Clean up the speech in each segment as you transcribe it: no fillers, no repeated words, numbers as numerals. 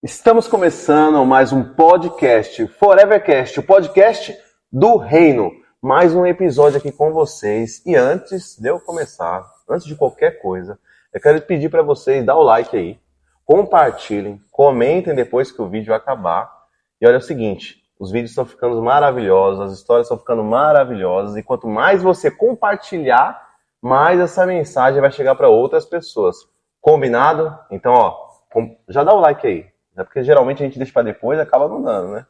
Estamos começando mais um podcast, Forevercast, o podcast do Reino. Mais um episódio aqui com vocês. E antes de eu começar, antes de qualquer coisa, eu quero pedir para vocês dar o like aí, compartilhem, comentem depois que o vídeo acabar. E olha o seguinte, os vídeos estão ficando maravilhosos, as histórias estão ficando maravilhosas. E quanto mais você compartilhar, mais essa mensagem vai chegar para outras pessoas. Combinado? Então, já dá o like aí. Porque geralmente a gente deixa para depois e acaba não dando, né?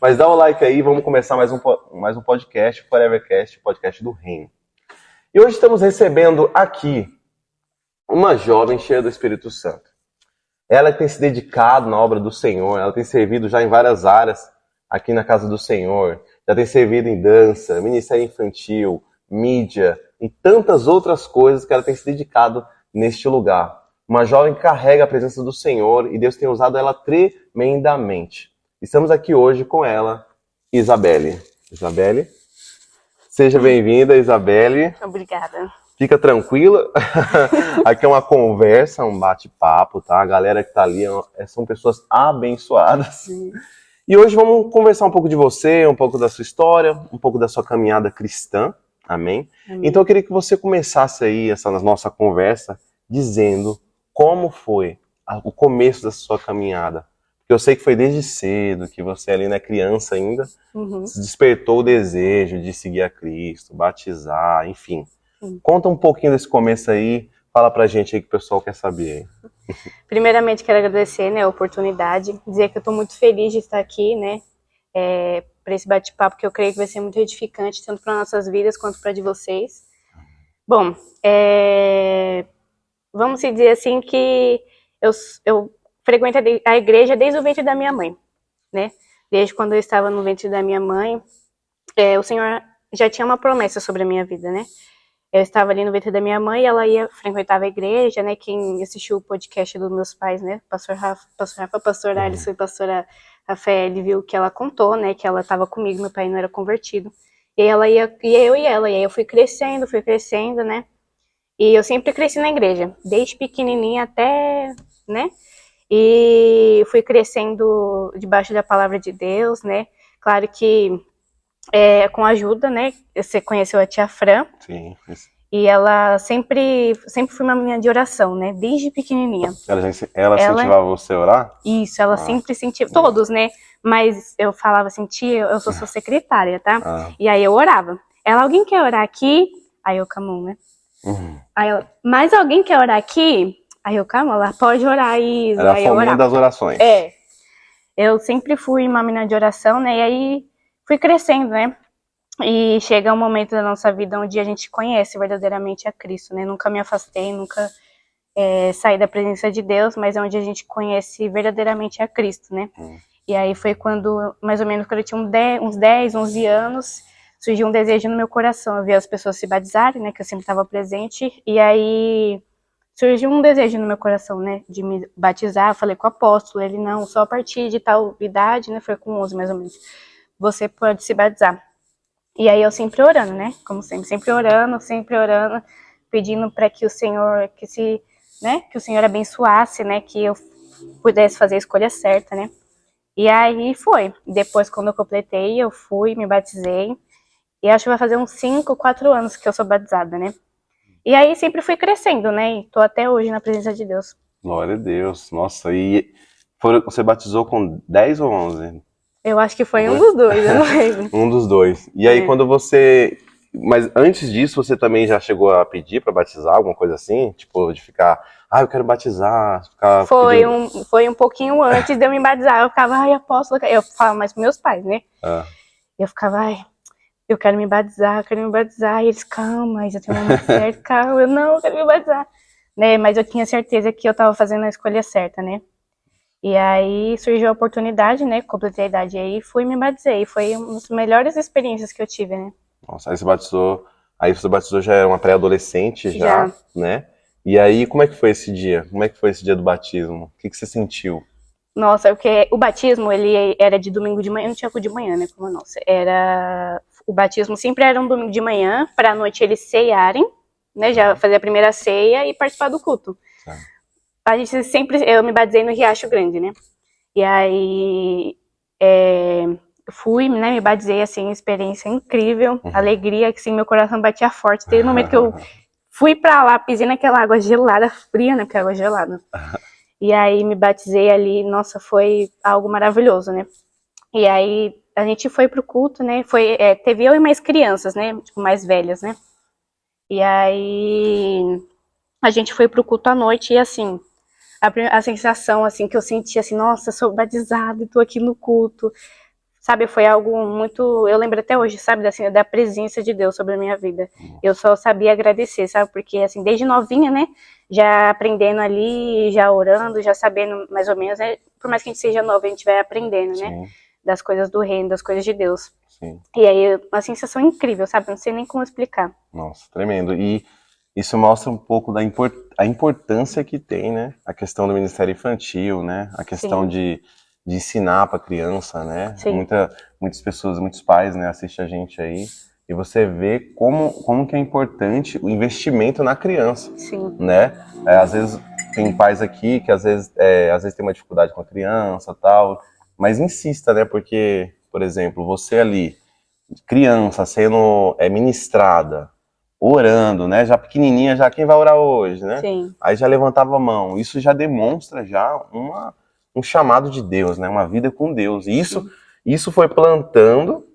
Mas dá o like aí, vamos começar mais um podcast, Forevercast, podcast do Reino. E hoje estamos recebendo aqui uma jovem cheia do Espírito Santo. Ela tem se dedicado na obra do Senhor, ela tem servido já em várias áreas aqui na casa do Senhor, já tem servido em dança, ministério infantil, mídia e tantas outras coisas que ela tem se dedicado neste lugar. Uma jovem que carrega a presença do Senhor e Deus tem usado ela tremendamente. Estamos aqui hoje com ela, Isabelle. Isabelle, seja bem-vinda, Isabelle. Obrigada. Fica tranquila. Aqui é uma conversa, um bate-papo, tá? A galera que tá ali são pessoas abençoadas. Sim. E hoje vamos conversar um pouco de você, um pouco da sua história, um pouco da sua caminhada cristã. Amém? Amém. Então eu queria que você começasse aí essa nossa conversa dizendo como foi o começo da sua caminhada. Porque eu sei que foi desde cedo, que você ali, né, criança ainda, se despertou o desejo de seguir a Cristo, batizar, enfim. Conta um pouquinho desse começo aí, fala pra gente aí que o pessoal quer saber. Primeiramente, quero agradecer, né, a oportunidade, dizer que eu estou muito feliz de estar aqui, né, para esse bate-papo, que eu creio que vai ser muito edificante, tanto para nossas vidas quanto para de vocês. Bom, vamos dizer assim que eu frequento a igreja desde o ventre da minha mãe, né? Desde quando eu estava no ventre da minha mãe, o Senhor já tinha uma promessa sobre a minha vida, né? Eu estava ali no ventre da minha mãe, ela frequentava a igreja, né? Quem assistiu o podcast dos meus pais, né? Pastor Rafa, pastor Alisson e pastora Rafael, viu que ela contou, né? Que ela estava comigo, meu pai não era convertido. E ela e aí eu fui crescendo, né? E eu sempre cresci na igreja, desde pequenininha até, né? E fui crescendo debaixo da palavra de Deus, né? Claro que com a ajuda, né? Você conheceu a tia Fran. Sim. E ela sempre foi uma menina de oração, né? Desde pequenininha. Ela incentivava você a orar? Isso, ela sempre incentivava, todos, né? Mas eu falava assim, tia, eu sou sua secretária, tá? E aí eu orava. Alguém quer orar aqui? Aí eu, Camon, né? Aí ela, mas alguém quer orar aqui? Aí eu, calma, ela pode orar, Isa. Era a fominha das orações. Eu sempre fui uma menina de oração, né? E aí fui crescendo, né? E chega um momento da nossa vida onde a gente conhece verdadeiramente a Cristo, né? Nunca me afastei, nunca saí da presença de Deus, mas é onde a gente conhece verdadeiramente a Cristo, né? E aí foi quando, mais ou menos, quando eu tinha uns 10, 11 anos, surgiu um desejo no meu coração. Eu vi as pessoas se batizarem, né? Que eu sempre estava presente. E aí surgiu um desejo no meu coração, né? De me batizar. Eu falei com o apóstolo. Ele, não, só a partir de tal idade, né? Foi com 11 mais ou menos. Você pode se batizar. E aí eu sempre orando, né? Como sempre orando, pedindo para que o Senhor, que o Senhor abençoasse, né? Que eu pudesse fazer a escolha certa, né? E aí foi. Depois, quando eu completei, eu fui, me batizei. E acho que vai fazer uns 5, 4 anos que eu sou batizada, né? E aí sempre fui crescendo, né? E tô até hoje na presença de Deus. Glória a Deus. Nossa, e você batizou com 10 ou 11? Eu acho que foi um dos dois, eu não lembro. Um dos dois. E aí quando você... Mas antes disso, você também já chegou a pedir pra batizar, alguma coisa assim? Tipo, de ficar... eu quero batizar. Foi um pouquinho antes de eu me batizar. Eu ficava, apóstolo... Eu falava mais com meus pais, né? Eu ficava, eu quero me batizar. E eles, calma, já tem um momento certo, calma. Eu quero me batizar. Né? Mas eu tinha certeza que eu tava fazendo a escolha certa, né? E aí surgiu a oportunidade, né? Completei a idade aí fui e me batizei. Foi uma das melhores experiências que eu tive, né? Nossa, aí você batizou já era uma pré-adolescente já, né? E aí, como é que foi esse dia? Como é que foi esse dia do batismo? O que você sentiu? Nossa, porque o batismo, ele era de domingo de manhã, não tinha de manhã, né? Como a nossa. O batismo sempre era um domingo de manhã, para a noite eles ceiarem, né? Já fazer a primeira ceia e participar do culto. Eu me batizei no Riacho Grande, né? E aí fui, né, me batizei, assim, experiência incrível, alegria, que assim, meu coração batia forte. Desde o momento que eu fui pra lá, pisei naquela água gelada, fria, né, porque é água gelada. E aí me batizei ali, nossa, foi algo maravilhoso, né? E aí a gente foi pro culto, né? Teve eu e mais crianças, né? Tipo, mais velhas, né? E aí a gente foi pro culto à noite e assim, a sensação assim que eu senti assim, nossa, sou batizada e tô aqui no culto. Sabe, foi algo muito, eu lembro até hoje, sabe, assim, da presença de Deus sobre a minha vida. Eu só sabia agradecer, sabe? Porque assim, desde novinha, né? Já aprendendo ali, já orando, já sabendo mais ou menos, né? Por mais que a gente seja nova, a gente vai aprendendo, né? Sim, Das coisas do reino, das coisas de Deus. sim. E aí, uma sensação incrível, sabe? Não sei nem como explicar. Nossa, tremendo. E isso mostra um pouco a importância que tem, né? A questão do Ministério Infantil, né? A questão Sim, de ensinar para a criança, né? sim, Muitas pessoas, muitos pais, né, assistem a gente aí e você vê como que é importante o investimento na criança, sim, né? Às vezes tem pais aqui que às vezes tem uma dificuldade com a criança, tal, mas insista, né? Porque, por exemplo, você ali criança sendo ministrada, orando, né? Já pequenininha, já quem vai orar hoje, né? sim, Aí já levantava a mão. Isso já demonstra já um chamado de Deus, né? Uma vida com Deus. E sim. isso foi plantando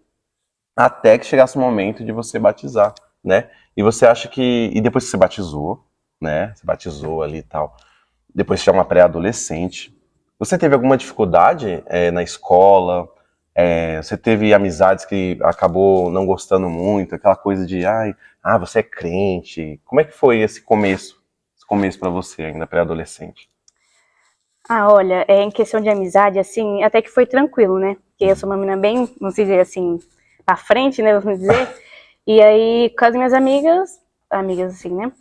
até que chegasse o momento de você batizar, né? E você acha que e depois que você batizou, né? Você batizou ali e tal. Depois você é uma pré-adolescente. Você teve alguma dificuldade na escola? Você teve amizades que acabou não gostando muito, aquela coisa de, você é crente. Como é que foi esse começo? Esse começo para você ainda pré-adolescente? Ah, olha, em questão de amizade, assim, até que foi tranquilo, né? Porque eu sou uma menina bem, vamos dizer assim, pra frente, né? Vamos dizer. E aí, com as minhas amigas assim, né?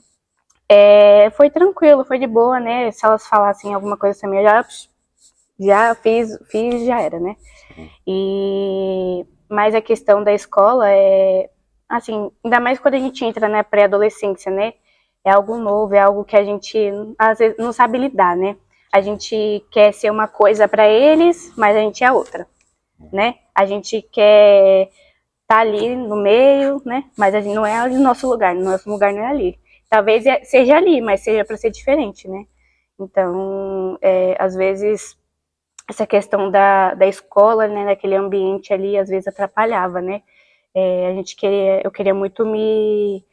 Foi tranquilo, foi de boa, né? Se elas falassem alguma coisa também, eu já fiz, já era, né? Mas a questão da escola assim, ainda mais quando a gente entra na pré-adolescência, né? É algo novo, é algo que a gente às vezes não sabe lidar, né? A gente quer ser uma coisa para eles, mas a gente é outra, né? A gente quer estar ali no meio, né? Mas a gente não é ali no nosso lugar, nosso lugar não é ali. Talvez seja ali, mas seja para ser diferente, né? Então, às vezes essa questão da escola, né, daquele ambiente ali, às vezes atrapalhava, né? Eu queria muito me,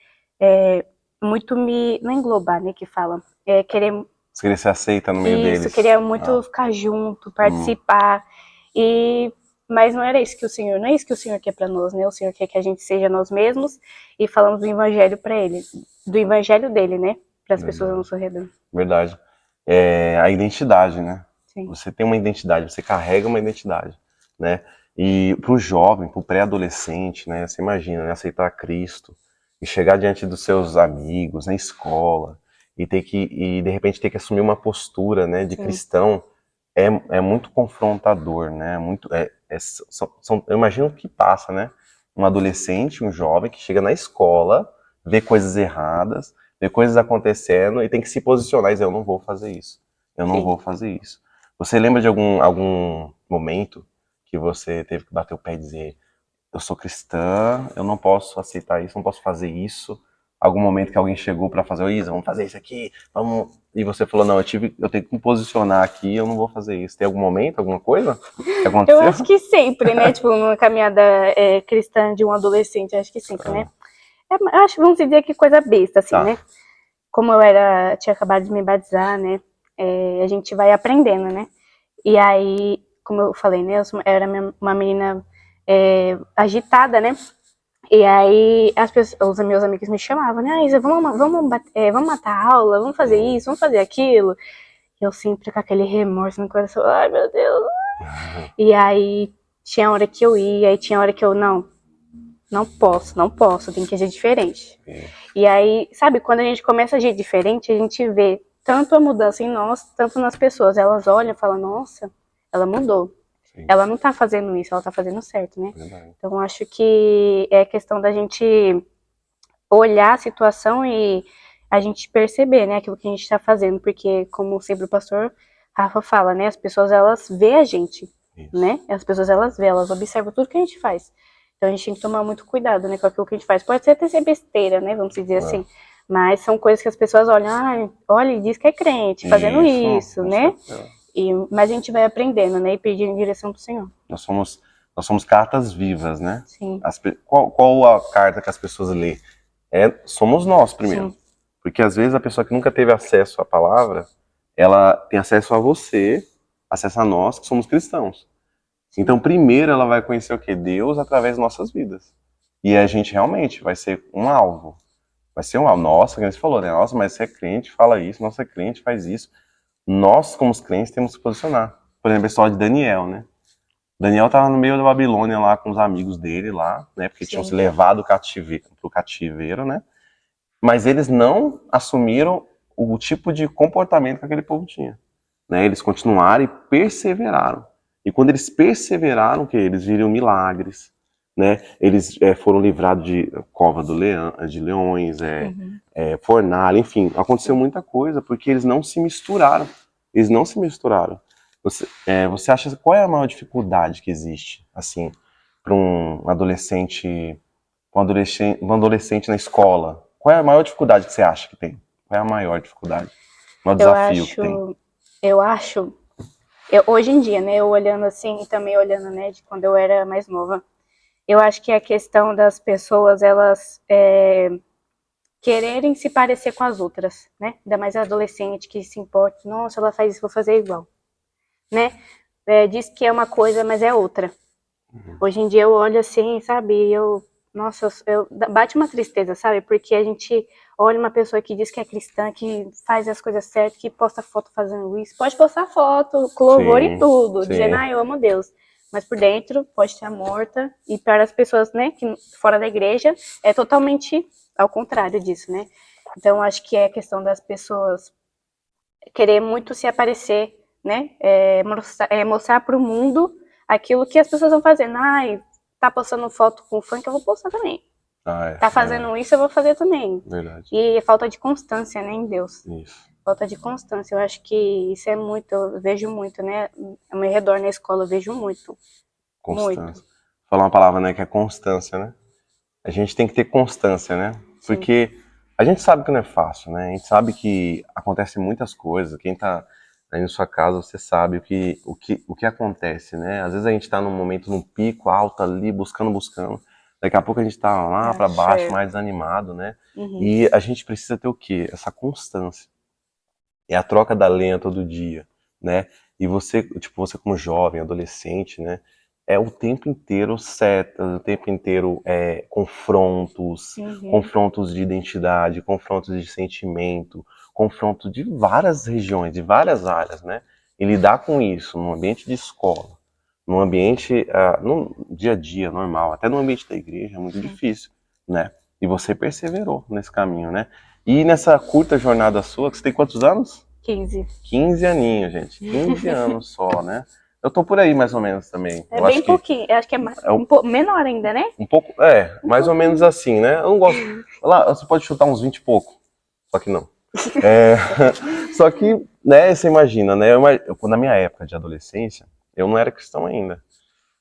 não englobar, né, que fala, querer Você queria ser aceita no meio isso, deles? queria muito Ah, ficar junto, participar, e mas não era isso que o Senhor, não é isso que o Senhor quer para nós, né? O Senhor quer que a gente seja nós mesmos e falamos do Evangelho para ele, do Evangelho dele, né? Para as pessoas ao verdade. nosso redor. Verdade. A identidade, né? Sim, Você tem uma identidade, você carrega uma identidade, né? E para o jovem, para o pré-adolescente, né? Você imagina, né? Aceitar Cristo e chegar diante dos seus amigos na escola e de repente ter que assumir uma postura, né, de sim, cristão é muito confrontador, né? Eu imagino que passa, né? Um adolescente, um jovem que chega na escola, vê coisas erradas, vê coisas acontecendo e tem que se posicionar e dizer, eu não vou fazer isso. Eu não sim. vou fazer isso. Você lembra de algum momento que você teve que bater o pé e dizer, eu sou cristã, eu não posso aceitar isso, não posso fazer isso? Algum momento que alguém chegou para fazer, ô Isa, vamos fazer isso aqui, vamos. E você falou, não, eu tenho que me posicionar aqui, eu não vou fazer isso. Tem algum momento, alguma coisa que Eu aconteceu? acho que sempre, né? Tipo, numa caminhada cristã de um adolescente, acho que sempre, né? Eu acho, vamos dizer que coisa besta, assim, Tá. né? Como tinha acabado de me batizar, né? A gente vai aprendendo, né? E aí, como eu falei, né? Era uma menina agitada, né? E aí os meus amigos me chamavam, né? Isa, vamos matar a aula, vamos fazer isso, vamos fazer aquilo. E eu sempre com aquele remorso no coração, ai meu Deus. E aí tinha hora que eu ia, e tinha hora que eu não posso, tem que agir diferente. E aí, sabe, quando a gente começa a agir diferente, a gente vê tanto a mudança em nós, tanto nas pessoas. Elas olham e falam, nossa, ela mudou. Sim, Ela não tá fazendo isso, ela tá fazendo certo, né? verdade. Então, acho que é questão da gente olhar a situação e a gente perceber, né, aquilo que a gente tá fazendo. Porque, como sempre o pastor Rafa fala, né? As pessoas, elas veem a gente, Isso. né? As pessoas, elas observam tudo que a gente faz. Então a gente tem que tomar muito cuidado, né, com aquilo que a gente faz. Pode ser até ser besteira, né, vamos dizer assim. Mas são coisas que as pessoas olham, olha, ele diz que é crente, fazendo isso, né? Mas a gente vai aprendendo, né, e pedindo direção pro Senhor. Nós somos cartas vivas, né? Sim. Qual a carta que as pessoas lêem? Somos nós primeiro. Sim. Porque às vezes a pessoa que nunca teve acesso à palavra, ela tem acesso a você, acesso a nós, que somos cristãos. Então, primeiro ela vai conhecer o quê? Deus através das nossas vidas. E a gente realmente vai ser um alvo. Vai ser um alvo. Nossa, como você falou, né? Nossa, mas você é crente, fala isso. Nossa, é crente, faz isso. Nós, como os crentes, temos que se posicionar. Por exemplo, a história de Daniel, né? Daniel estava no meio da Babilônia lá com os amigos dele lá, né? Porque tinham se levado pro cativeiro, né? Mas eles não assumiram o tipo de comportamento que aquele povo tinha. Né? Eles continuaram e perseveraram. E quando eles perseveraram, que eles viram milagres, né? Eles foram livrados de cova de leões, fornalha, enfim, aconteceu muita coisa porque eles não se misturaram. Eles não se misturaram. Você acha qual é a maior dificuldade que existe, assim, para um adolescente na escola? Qual é a maior dificuldade que você acha que tem? Qual é a maior dificuldade? O maior desafio que tem? Eu acho, hoje em dia, né, eu olhando assim, e também olhando, né, de quando eu era mais nova, eu acho que a questão das pessoas, elas quererem se parecer com as outras, né? Ainda mais a adolescente que se importa, nossa, ela faz isso, vou fazer igual, né? Diz que é uma coisa, mas é outra. Hoje em dia eu olho assim, sabe, e nossa, bate uma tristeza, sabe? Porque a gente olha uma pessoa que diz que é cristã, que faz as coisas certas, que posta foto fazendo isso. Pode postar foto, com louvor e tudo, dizendo, eu amo Deus. Mas por dentro pode estar morta. E para as pessoas, né, que fora da igreja, é totalmente ao contrário disso, né? Então acho que é a questão das pessoas querer muito se aparecer, né? Mostrar para o mundo aquilo que as pessoas vão fazendo. Tá postando foto com funk, eu vou postar também. Tá fazendo isso, eu vou fazer também. Verdade. E falta de constância, né, em Deus. Isso. Falta de constância. Eu acho que isso é muito, eu vejo muito, né? Ao meu redor na escola, eu vejo muito. Constância. Muito. Falar uma palavra, né, que é constância, né? A gente tem que ter constância, né? Porque a gente sabe que não é fácil, né? A gente sabe que acontecem muitas coisas. Quem tá aí na sua casa, você sabe o que acontece, né? Às vezes a gente tá num momento, num pico alto ali, buscando. Daqui a pouco a gente tá lá para baixo, mais desanimado, né? E a gente precisa ter o quê? Essa constância. É a troca da lenha todo dia, né? E você, você como jovem, adolescente, né? É o tempo inteiro setas, o tempo inteiro confrontos, confrontos de identidade, confrontos de sentimento, confrontos de várias regiões, de várias áreas, né? E lidar com isso no ambiente de escola, no ambiente, no dia a dia normal, até no ambiente da igreja é muito difícil, né? E você perseverou nesse caminho, né? E nessa curta jornada sua, que você tem quantos anos? 15. 15 aninhos, gente. 15 anos só, né? Eu tô por aí, mais ou menos, também. É bem pouquinho. Eu acho que é um pouco menor ainda, né? Um pouco, mais ou menos assim, né? Eu não gosto... Lá, você pode chutar uns 20 e pouco. Só que não. Só que, né, você imagina, né? Na minha época de adolescência, eu não era cristão ainda.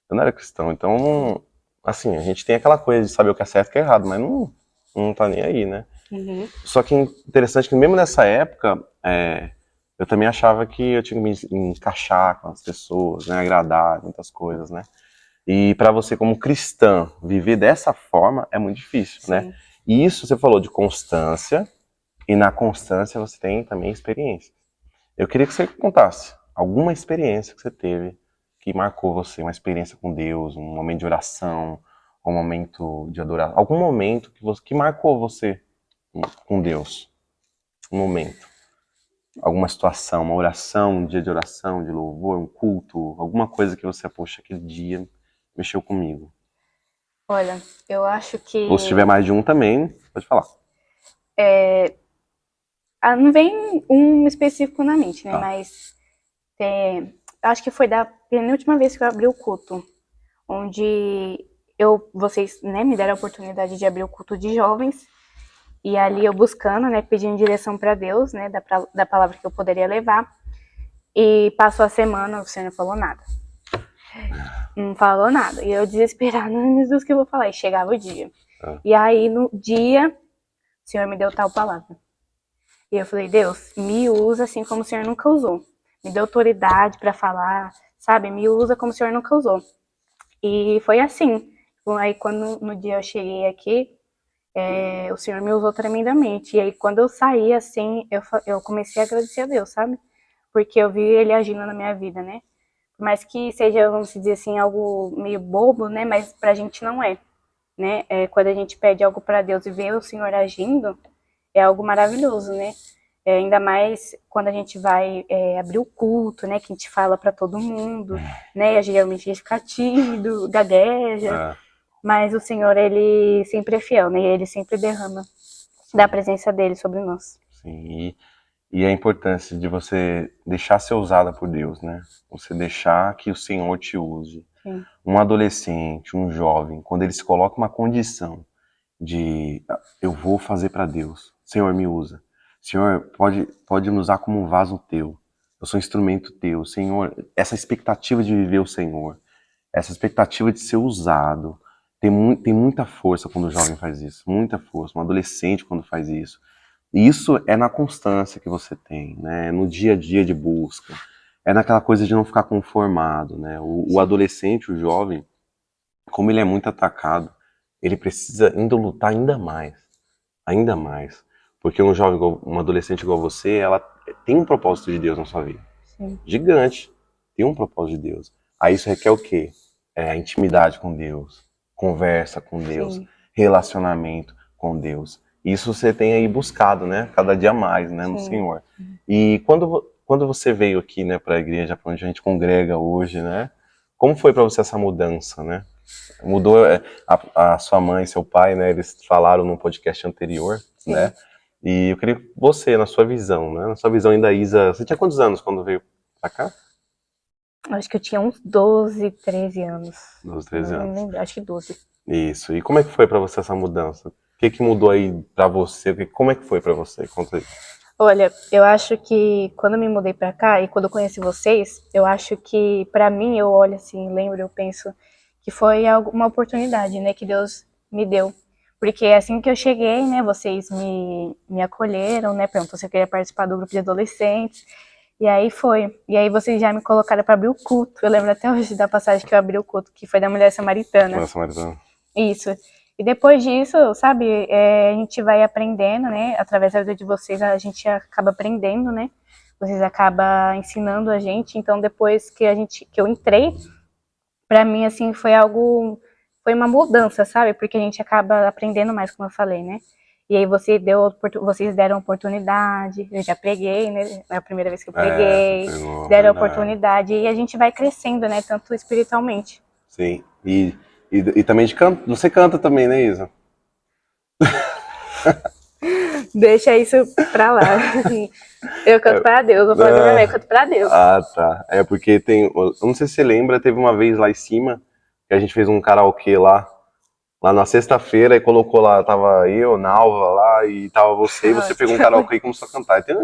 Eu não era cristão, então, assim, a gente tem aquela coisa de saber o que é certo e o que é errado, mas não tá nem aí, né? Só que interessante que mesmo nessa época, eu também achava que eu tinha que me encaixar com as pessoas, né, agradar, muitas coisas, né? E para você como cristã viver dessa forma é muito difícil, né? E isso você falou de constância, e na constância você tem também experiência. Eu queria que você contasse alguma experiência que você teve que marcou você, uma experiência com Deus, um momento de oração, um momento de adoração, algum momento que marcou você com Deus, um momento, alguma situação, uma oração, um dia de oração, de louvor, um culto, alguma coisa que você, poxa, aquele dia mexeu comigo. Olha, eu acho que... Ou se tiver mais de um também, pode falar. Não vem um específico na mente, né? Mas acho que foi da penúltima vez que eu abri o culto, onde vocês, né, me deram a oportunidade de abrir o culto de jovens. E ali eu buscando, né, pedindo direção para Deus, né, da palavra que eu poderia levar. E passou a semana, o Senhor não falou nada. Não falou nada. E eu desesperada, meu Deus, o que eu vou falar? E chegava o dia. E aí, no dia, o Senhor me deu tal palavra. E eu falei, Deus, me usa assim como o Senhor nunca usou. Me deu autoridade pra falar, sabe? Me usa como o Senhor nunca usou. E foi assim. Aí, quando no dia eu cheguei aqui, o Senhor me usou tremendamente. E aí, quando eu saí, assim, eu comecei a agradecer a Deus, sabe? Porque eu vi Ele agindo na minha vida, né? Por mais que seja, vamos dizer assim, algo meio bobo, né? Mas pra gente não é, né? Quando a gente pede algo pra Deus e vê o Senhor agindo, é algo maravilhoso, né? Ainda mais quando a gente vai abrir o culto, né? Que a gente fala pra todo mundo, né? Geralmente a gente fica tímido, gagueja. Mas o Senhor, Ele sempre é fiel, né? E Ele sempre derrama da presença dEle sobre nós. Sim, e a importância de você deixar ser usada por Deus, né? Você deixar que o Senhor te use. Sim. Um adolescente, um jovem, quando ele se coloca uma condição de eu vou fazer para Deus, Senhor, me usa. Senhor, pode me usar como um vaso teu. Eu sou um instrumento teu. Senhor, essa expectativa de viver o Senhor, essa expectativa de ser usado, tem muita força quando o jovem faz isso. Muita força. Um adolescente quando faz isso. E isso é na constância que você tem, né? No dia a dia de busca. É naquela coisa de não ficar conformado, né? O adolescente, o jovem, como ele é muito atacado, ele precisa ainda lutar ainda mais. Ainda mais. Porque um jovem, um adolescente igual você, ela tem um propósito de Deus na sua vida. Sim. Gigante. Tem um propósito de Deus. Aí isso requer o quê? A intimidade com Deus, conversa com Deus, Sim. relacionamento com Deus. Isso você tem aí buscado, né? Cada dia mais, né? No Sim. Senhor. E quando você veio aqui, né, para a igreja, para onde a gente congrega hoje, né? Como foi para você essa mudança, né? Mudou a sua mãe e seu pai, né? Eles falaram num podcast anterior, Sim. né? E eu queria você, na sua visão, né? Na sua visão ainda, Isa, você tinha quantos anos quando veio pra cá? Acho que eu tinha uns 12, 13 anos. 12, 13 Não anos. lembro, acho que 12. Isso. E como é que foi pra você essa mudança? O que mudou aí pra você? Como é que foi pra você? Conta aí. Olha, eu acho que quando eu me mudei pra cá e quando eu conheci vocês, eu acho que pra mim, eu olho assim, lembro, eu penso que foi uma oportunidade, né, que Deus me deu. Porque assim que eu cheguei, né, vocês me acolheram, né, perguntou se eu queria participar do grupo de adolescentes. E aí foi. E aí vocês já me colocaram pra abrir o culto. Eu lembro até hoje da passagem que eu abri o culto, que foi da mulher samaritana. Mulher samaritana. Isso. E depois disso, sabe, a gente vai aprendendo, né? Através da vida de vocês, a gente acaba aprendendo, né? Vocês acabam ensinando a gente. Então, depois que eu entrei, pra mim, assim, foi uma mudança, sabe? Porque a gente acaba aprendendo mais, como eu falei, né? E aí vocês deram oportunidade, eu já preguei, né? É a primeira vez que eu preguei, deram oportunidade, e a gente vai crescendo, né? Tanto espiritualmente. Sim. E também de canto. Você canta também, né, Isa? Deixa isso pra lá. Eu canto pra Deus, vou falar pra minha mãe, eu canto pra Deus. Ah, tá. É porque tem. Eu não sei se você lembra, teve uma vez lá em cima que a gente fez um karaokê lá na sexta-feira e colocou lá, tava eu, Nalva lá e tava você, e você pegou um karaokê e começou a cantar. Então,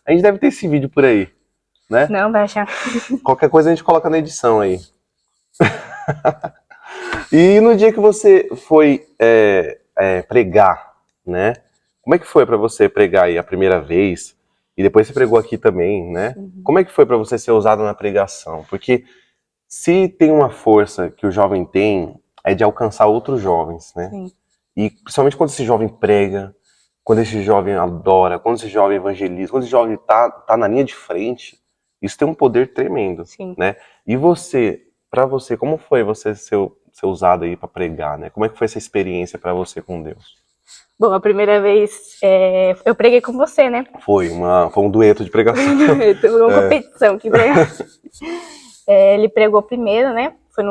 a gente deve ter esse vídeo por aí, né? Não, vai achar. Qualquer coisa a gente coloca na edição aí. E no dia que você foi pregar, né? Como é que foi pra você pregar aí a primeira vez? E depois você pregou aqui também, né? Como é que foi pra você ser usado na pregação? Porque se tem uma força que o jovem tem, é de alcançar outros jovens, né? Sim. E principalmente quando esse jovem prega, quando esse jovem adora, quando esse jovem evangeliza, quando esse jovem tá na linha de frente, isso tem um poder tremendo, Sim. né? E você, pra você, como foi você ser usado aí pra pregar, né? Como é que foi essa experiência pra você com Deus? Bom, a primeira vez eu preguei com você, né? Foi um dueto de pregação. Teve uma competição que pregar. Ele pregou primeiro, né? Foi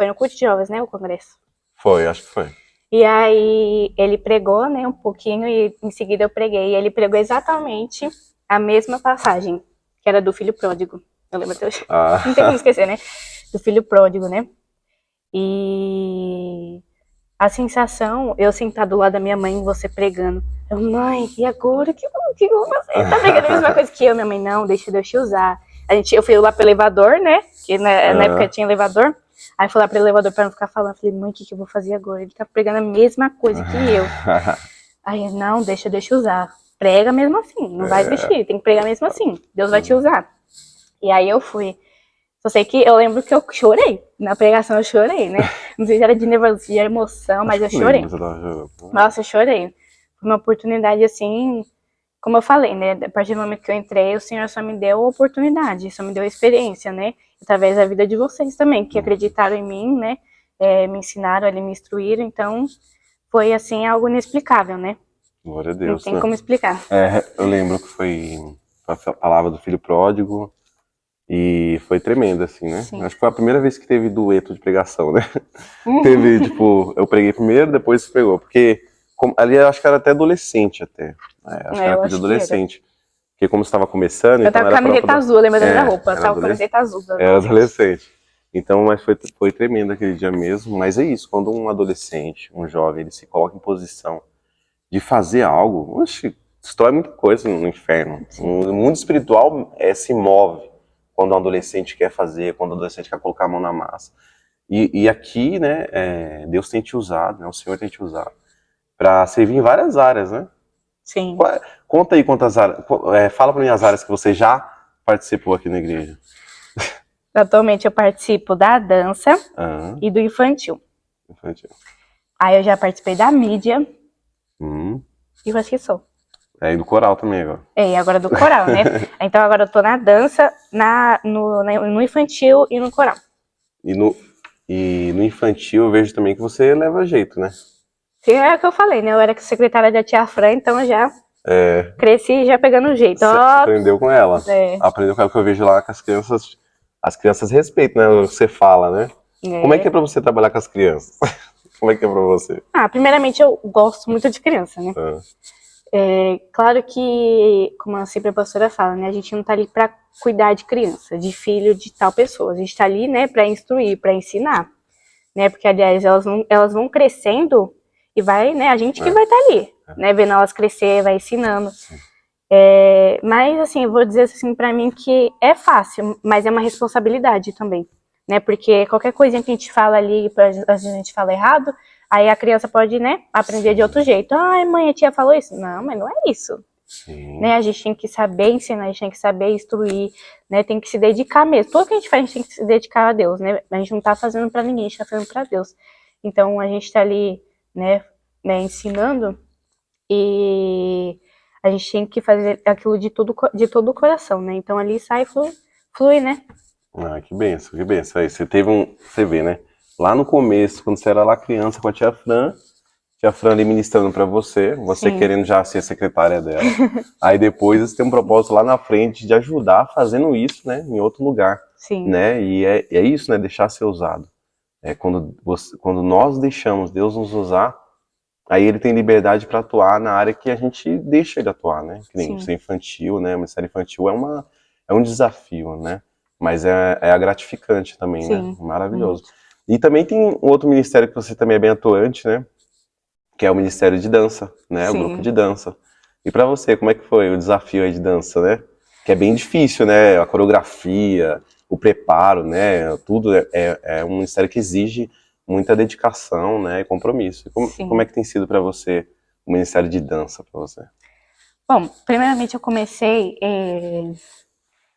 no culto de jovens, né? O congresso. Foi, acho que foi. E aí ele pregou, né? Um pouquinho e em seguida eu preguei. E ele pregou exatamente a mesma passagem, que era do filho pródigo. Eu lembro até hoje. Não tem como esquecer, né? Do filho pródigo, né? E a sensação, eu sentar do lado da minha mãe e você pregando. Eu, mãe, e agora? O que eu vou fazer? Tá pregando a mesma coisa que eu, minha mãe, não, deixa Deus te usar. Eu fui lá pro elevador, né? Que na época tinha elevador. Aí fui lá pro elevador pra não ficar falando. Falei, mãe, o que eu vou fazer agora? Ele tá pregando a mesma coisa que eu. Aí, não, deixa eu usar. Prega mesmo assim, não vai desistir, tem que pregar mesmo assim. Deus vai te usar. E aí eu fui. Só sei que eu lembro que eu chorei. Na pregação eu chorei, né? Não sei se era de nervosismo, de emoção, mas eu chorei. Nossa, eu chorei. Foi uma oportunidade assim, como eu falei, né? A partir do momento que eu entrei, o Senhor só me deu oportunidade, só me deu experiência, né? Através da vida de vocês também, que acreditaram em mim, né? Me ensinaram, me instruíram, então foi assim algo inexplicável, né? Glória a Deus. Não tem como explicar. Eu lembro que foi a palavra do filho pródigo e foi tremendo, assim, né? Sim. Acho que foi a primeira vez que teve dueto de pregação, né? Teve, tipo, eu preguei primeiro, depois você pregou, porque ali eu acho que era até adolescente até. Acho que era coisa de adolescente. Porque como você estava começando, eu tava com camiseta azul, lembra da minha roupa? Eu tava com camiseta azul. Era adolescente. Então, mas foi tremendo aquele dia mesmo. Mas é isso, quando um adolescente, um jovem, ele se coloca em posição de fazer algo, destrói muita coisa no inferno. O mundo espiritual se move quando um adolescente quer fazer, quando um adolescente quer colocar a mão na massa. E aqui, né, Deus tem te usado, né, o Senhor tem te usado para servir em várias áreas, né? Sim. Conta aí quantas áreas, fala para mim as áreas que você já participou aqui na igreja. Atualmente eu participo da dança e do infantil. Aí eu já participei da mídia. E eu acho que sou. E do coral também agora. Agora do coral, né? Então agora eu tô na dança, no infantil e no coral. E no infantil eu vejo também que você leva jeito, né? Sim, é o que eu falei, né? Eu era secretária da tia Fran, então eu já cresci já pegando o jeito. Você aprendeu com ela. Aprendeu com ela, que eu vejo lá que as crianças respeitam, né? O que você fala, né? Como é que é pra você trabalhar com as crianças? Como é que é pra você? Primeiramente eu gosto muito de criança, né? Claro que, como sempre a pastora fala, né? A gente não tá ali pra cuidar de criança, de filho de tal pessoa. A gente tá ali, né, pra instruir, pra ensinar, né? Porque, aliás, elas vão crescendo e vai, né? A gente que vai estar ali, né? Vendo elas crescer, vai ensinando. Mas, assim, eu vou dizer assim pra mim que é fácil, mas é uma responsabilidade também, né? Porque qualquer coisinha que a gente fala ali, às vezes a gente fala errado, aí a criança pode, né, aprender de outro jeito. Ai, mãe, a tia falou isso. Não, mas não é isso. Né? A gente tem que saber ensinar, a gente tem que saber instruir, né? Tem que se dedicar mesmo. Tudo que a gente faz, a gente tem que se dedicar a Deus, né? A gente não tá fazendo pra ninguém, a gente tá fazendo pra Deus. Então, a gente tá ali, né, ensinando e a gente tem que fazer aquilo de todo o coração, né? Então, ali sai e flui, né? Que benção, que benção. Aí você vê, né? Lá no começo, quando você era lá criança com a tia Fran ali ministrando pra você querendo já ser secretária dela. Aí depois você tem um propósito lá na frente de ajudar fazendo isso, né? Em outro lugar. Sim. Né? E é isso, né? Deixar ser usado. Quando nós deixamos Deus nos usar, aí ele tem liberdade para atuar na área que a gente deixa ele atuar, né? Que nem ser infantil, né? O ministério infantil é um desafio, né? Mas é gratificante também, né? Maravilhoso. E também tem um outro ministério que você também é bem atuante, né? Que é o Ministério de Dança, né? O grupo de dança. E para você, como é que foi o desafio aí de dança, né? Que é bem difícil, né? A coreografia, o preparo, né? Tudo é um ministério que exige muita dedicação, né? E compromisso. Como é que tem sido para você o Ministério de Dança para você? Bom, primeiramente eu comecei, eu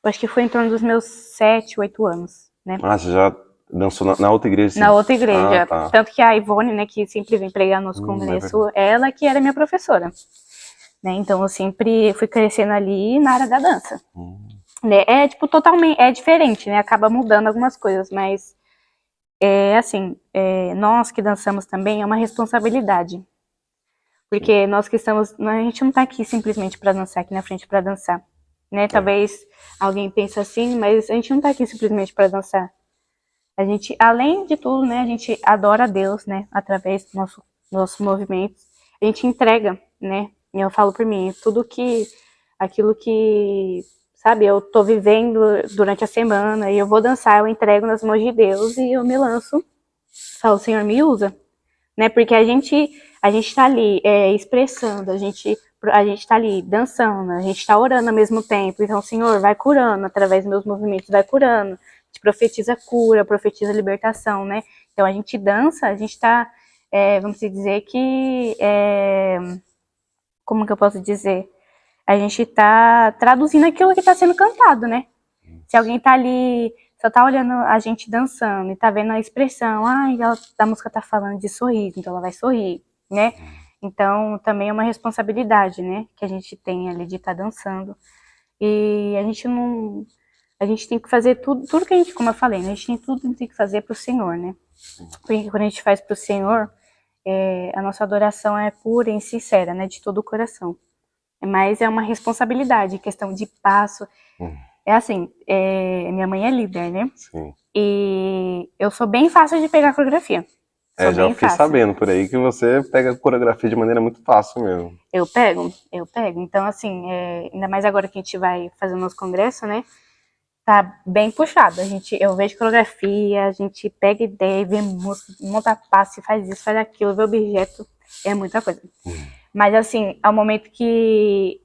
acho que foi em torno dos meus 7, 8 anos, né? Você já dançou na outra igreja? Sim. Na outra igreja. Tanto que a Ivone, né, que sempre vem pregar nos congressos, ela que era minha professora. Né? Então eu sempre fui crescendo ali na área da dança. Né? Totalmente, é diferente, né? Acaba mudando algumas coisas, mas nós que dançamos também é uma responsabilidade. Porque nós que estamos, a gente não tá aqui simplesmente para dançar, aqui na frente para dançar. Né? Talvez alguém pense assim, mas a gente não tá aqui simplesmente para dançar. A gente, além de tudo, né, a gente adora a Deus, né, através dos nossos movimentos. A gente entrega, né, e eu falo por mim, aquilo que, sabe, eu tô vivendo durante a semana e eu vou dançar, eu entrego nas mãos de Deus e eu me lanço, falo, Senhor, me usa, né, porque a gente tá ali expressando, a gente a gente tá ali dançando, a gente tá orando ao mesmo tempo. Então o Senhor vai curando, através dos meus movimentos vai curando. A gente profetiza cura, profetiza libertação, né? Então a gente dança, a gente tá, vamos dizer que, como que eu posso dizer? A gente tá traduzindo aquilo que tá sendo cantado, né? Se alguém tá ali, só tá olhando a gente dançando e tá vendo a expressão, a música tá falando de sorriso, então ela vai sorrir, né? Então também é uma responsabilidade, né? Que a gente tem ali de estar dançando. E a gente não. A gente tem que fazer tudo que a gente, como eu falei, né? A gente tem que fazer pro Senhor, né? Porque quando a gente faz pro Senhor, a nossa adoração é pura e sincera, né? De todo o coração. Mas é uma responsabilidade, questão de passo. É assim, minha mãe é líder, né? Sim. E eu sou bem fácil de pegar coreografia. Já fiquei sabendo por aí que você pega coreografia de maneira muito fácil mesmo. Eu pego. Então, assim, ainda mais agora que a gente vai fazer o nosso congresso, né? Tá bem puxado. Eu vejo coreografia, a gente pega ideia, vê música, monta passe, faz isso, faz aquilo, vê objeto. É muita coisa. Mas, assim, ao momento que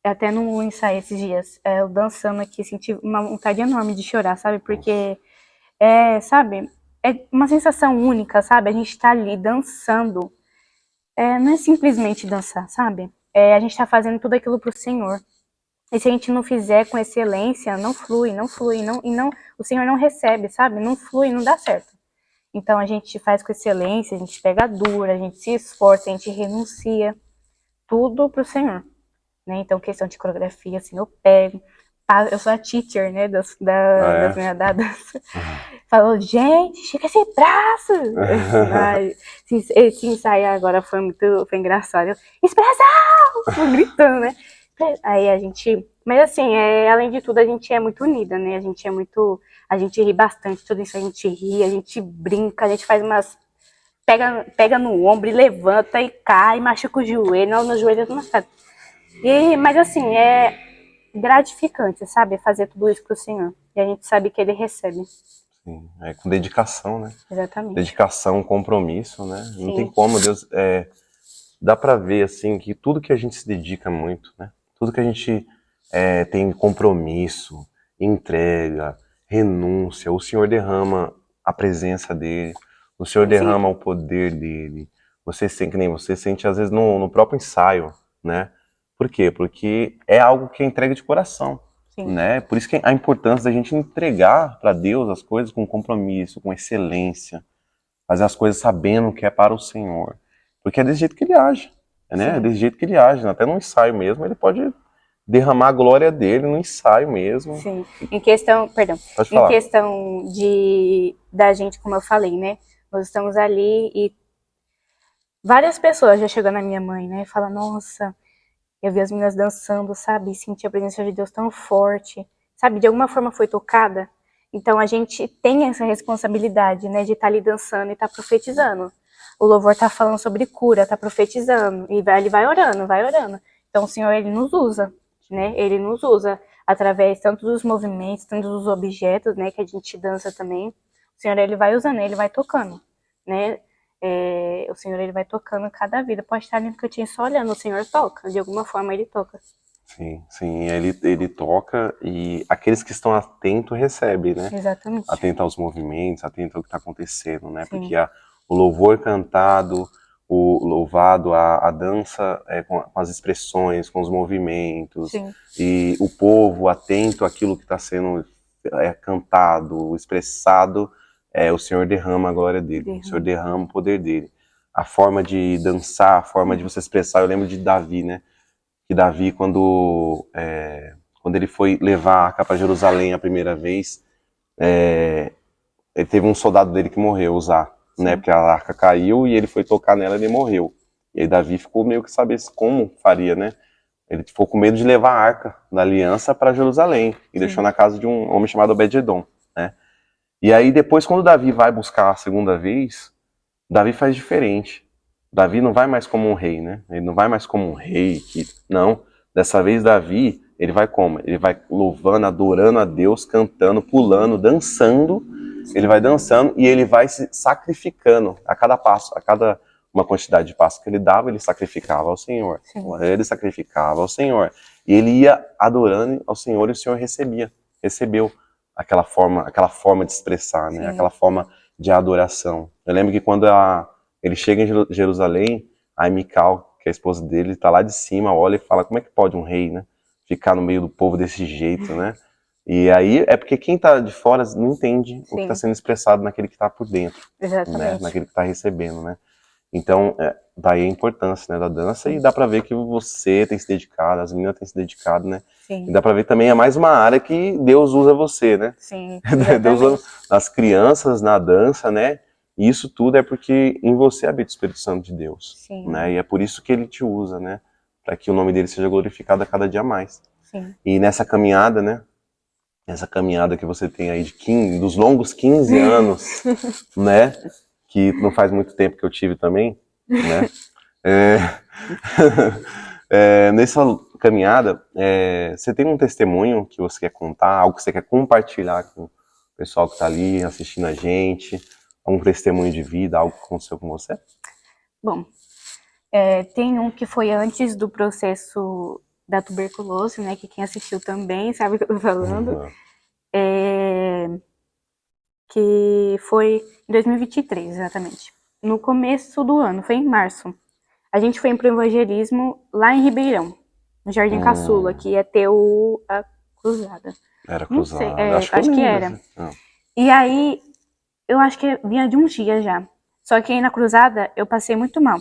até no ensaio esses dias, eu dançando aqui, senti uma vontade enorme de chorar, sabe? Porque, sabe, é uma sensação única, sabe? A gente tá ali dançando. Não é simplesmente dançar, sabe? A gente tá fazendo tudo aquilo pro Senhor. E se a gente não fizer com excelência, não flui, o Senhor não recebe, sabe? Não flui, não dá certo. Então a gente faz com excelência, a gente pega dura, a gente se esforça, a gente renuncia, tudo pro Senhor. Né? Então, questão de coreografia, assim, eu pego. Eu sou a teacher, né, das minhas dadas. Falou, gente, estica esse braço! Esse ensaio agora foi engraçado. Expressão! Fui gritando, né? Aí a gente... Mas assim, além de tudo, a gente é muito unida, né? A gente ri bastante, tudo isso a gente ri, a gente brinca, a gente faz umas... Pega no ombro e levanta e cai, machuca o joelho, no joelho não sabe. Mas assim, é gratificante, sabe? Fazer tudo isso pro Senhor. E a gente sabe que Ele recebe. Sim, com dedicação, né? Exatamente. Dedicação, compromisso, né? Sim. Não tem como, Deus... dá pra ver, assim, que tudo que a gente se dedica muito, né? Tudo que a gente tem compromisso, entrega, renúncia, o Senhor derrama a presença dele, o Senhor derrama o poder dele. Você sente, que nem você sente, às vezes, no próprio ensaio, né? Por quê? Porque é algo que é entregue de coração, né? Por isso que a importância da gente entregar para Deus as coisas com compromisso, com excelência, fazer as coisas sabendo que é para o Senhor. Porque é desse jeito que ele age, né? É desse jeito que ele age, até no ensaio mesmo, ele pode derramar a glória dele no ensaio mesmo. Sim. Em questão da gente, como eu falei, né? Nós estamos ali e várias pessoas já chegam na minha mãe, né? E falam, nossa, eu vi as meninas dançando, sabe? Senti a presença de Deus tão forte, sabe? De alguma forma foi tocada. Então a gente tem essa responsabilidade, né? De estar ali dançando e estar profetizando. O louvor tá falando sobre cura, tá profetizando. E ele vai orando, vai orando. Então o Senhor, Ele nos usa, né? Ele nos usa através tanto dos movimentos, tanto dos objetos, né? Que a gente dança também. O Senhor, Ele vai usando, Ele vai tocando, né? O Senhor, Ele vai tocando cada vida. Pode estar ali no cantinho só olhando, o Senhor toca. De alguma forma, Ele toca. Sim, ele toca e aqueles que estão atentos recebem, né? Exatamente. Atento aos movimentos, atento ao que está acontecendo, né? Sim. Porque o louvor cantado, o louvado, a dança com as expressões, com os movimentos. Sim. E o povo atento àquilo que está sendo cantado, expressado, o Senhor derrama a glória dele, o Senhor derrama o poder dele. A forma de dançar, a forma de você expressar, eu lembro de Davi, né? Que Davi, quando ele foi levar a arca para Jerusalém a primeira vez, ele teve um soldado dele que morreu, Uzá, né? Porque a arca caiu e ele foi tocar nela e ele morreu. E aí Davi ficou meio que saber como faria, né? Ele ficou com medo de levar a arca da aliança para Jerusalém e deixou na casa de um homem chamado Obed-edom, né? E aí depois, quando Davi vai buscar a segunda vez, Davi faz diferente. Davi não vai mais como um rei, né? Ele não vai mais como um rei. Não, dessa vez Davi, ele vai como? Ele vai louvando, adorando a Deus, cantando, pulando, dançando. Ele vai dançando e ele vai se sacrificando a cada passo, a cada uma quantidade de passo que ele dava, ele sacrificava ao Senhor. Sim. Ele sacrificava ao Senhor. E ele ia adorando ao Senhor e o Senhor recebeu aquela forma de expressar, né? Sim. Aquela forma de adoração. Eu lembro que quando ele chega em Jerusalém, a Mical, que é a esposa dele, está lá de cima, olha e fala, como é que pode um rei, né, ficar no meio do povo desse jeito, né? E aí é porque quem está de fora não entende o que está sendo expressado naquele que está por dentro, né? Naquele que está recebendo, né? Então, daí a importância, né, da dança. E dá pra ver que você tem se dedicado, as meninas têm se dedicado, né? Sim. E dá pra ver também, é mais uma área que Deus usa você, né? Sim, Deus usa as crianças na dança, né? E isso tudo é porque em você habita o Espírito Santo de Deus. Sim. Né? E é por isso que ele te usa, né? Para que o nome dele seja glorificado a cada dia mais. Sim. E nessa caminhada, né? Essa caminhada que você tem aí dos longos 15 anos, né? Que não faz muito tempo que eu tive também, né? Nessa caminhada, você tem um testemunho que você quer contar, algo que você quer compartilhar com o pessoal que está ali assistindo a gente, um testemunho de vida, algo que aconteceu com você? Bom, tem um que foi antes do processo da tuberculose, né? Que quem assistiu também sabe o que eu tô falando. Uhum. Que foi em 2023, exatamente. No começo do ano, foi em março. A gente foi pro evangelismo lá em Ribeirão, no Jardim Caçula, que ia ter a cruzada. Era Não sei, cruzada, acho que era. E aí, eu acho que vinha de uns dias já. Só que aí na cruzada, eu passei muito mal.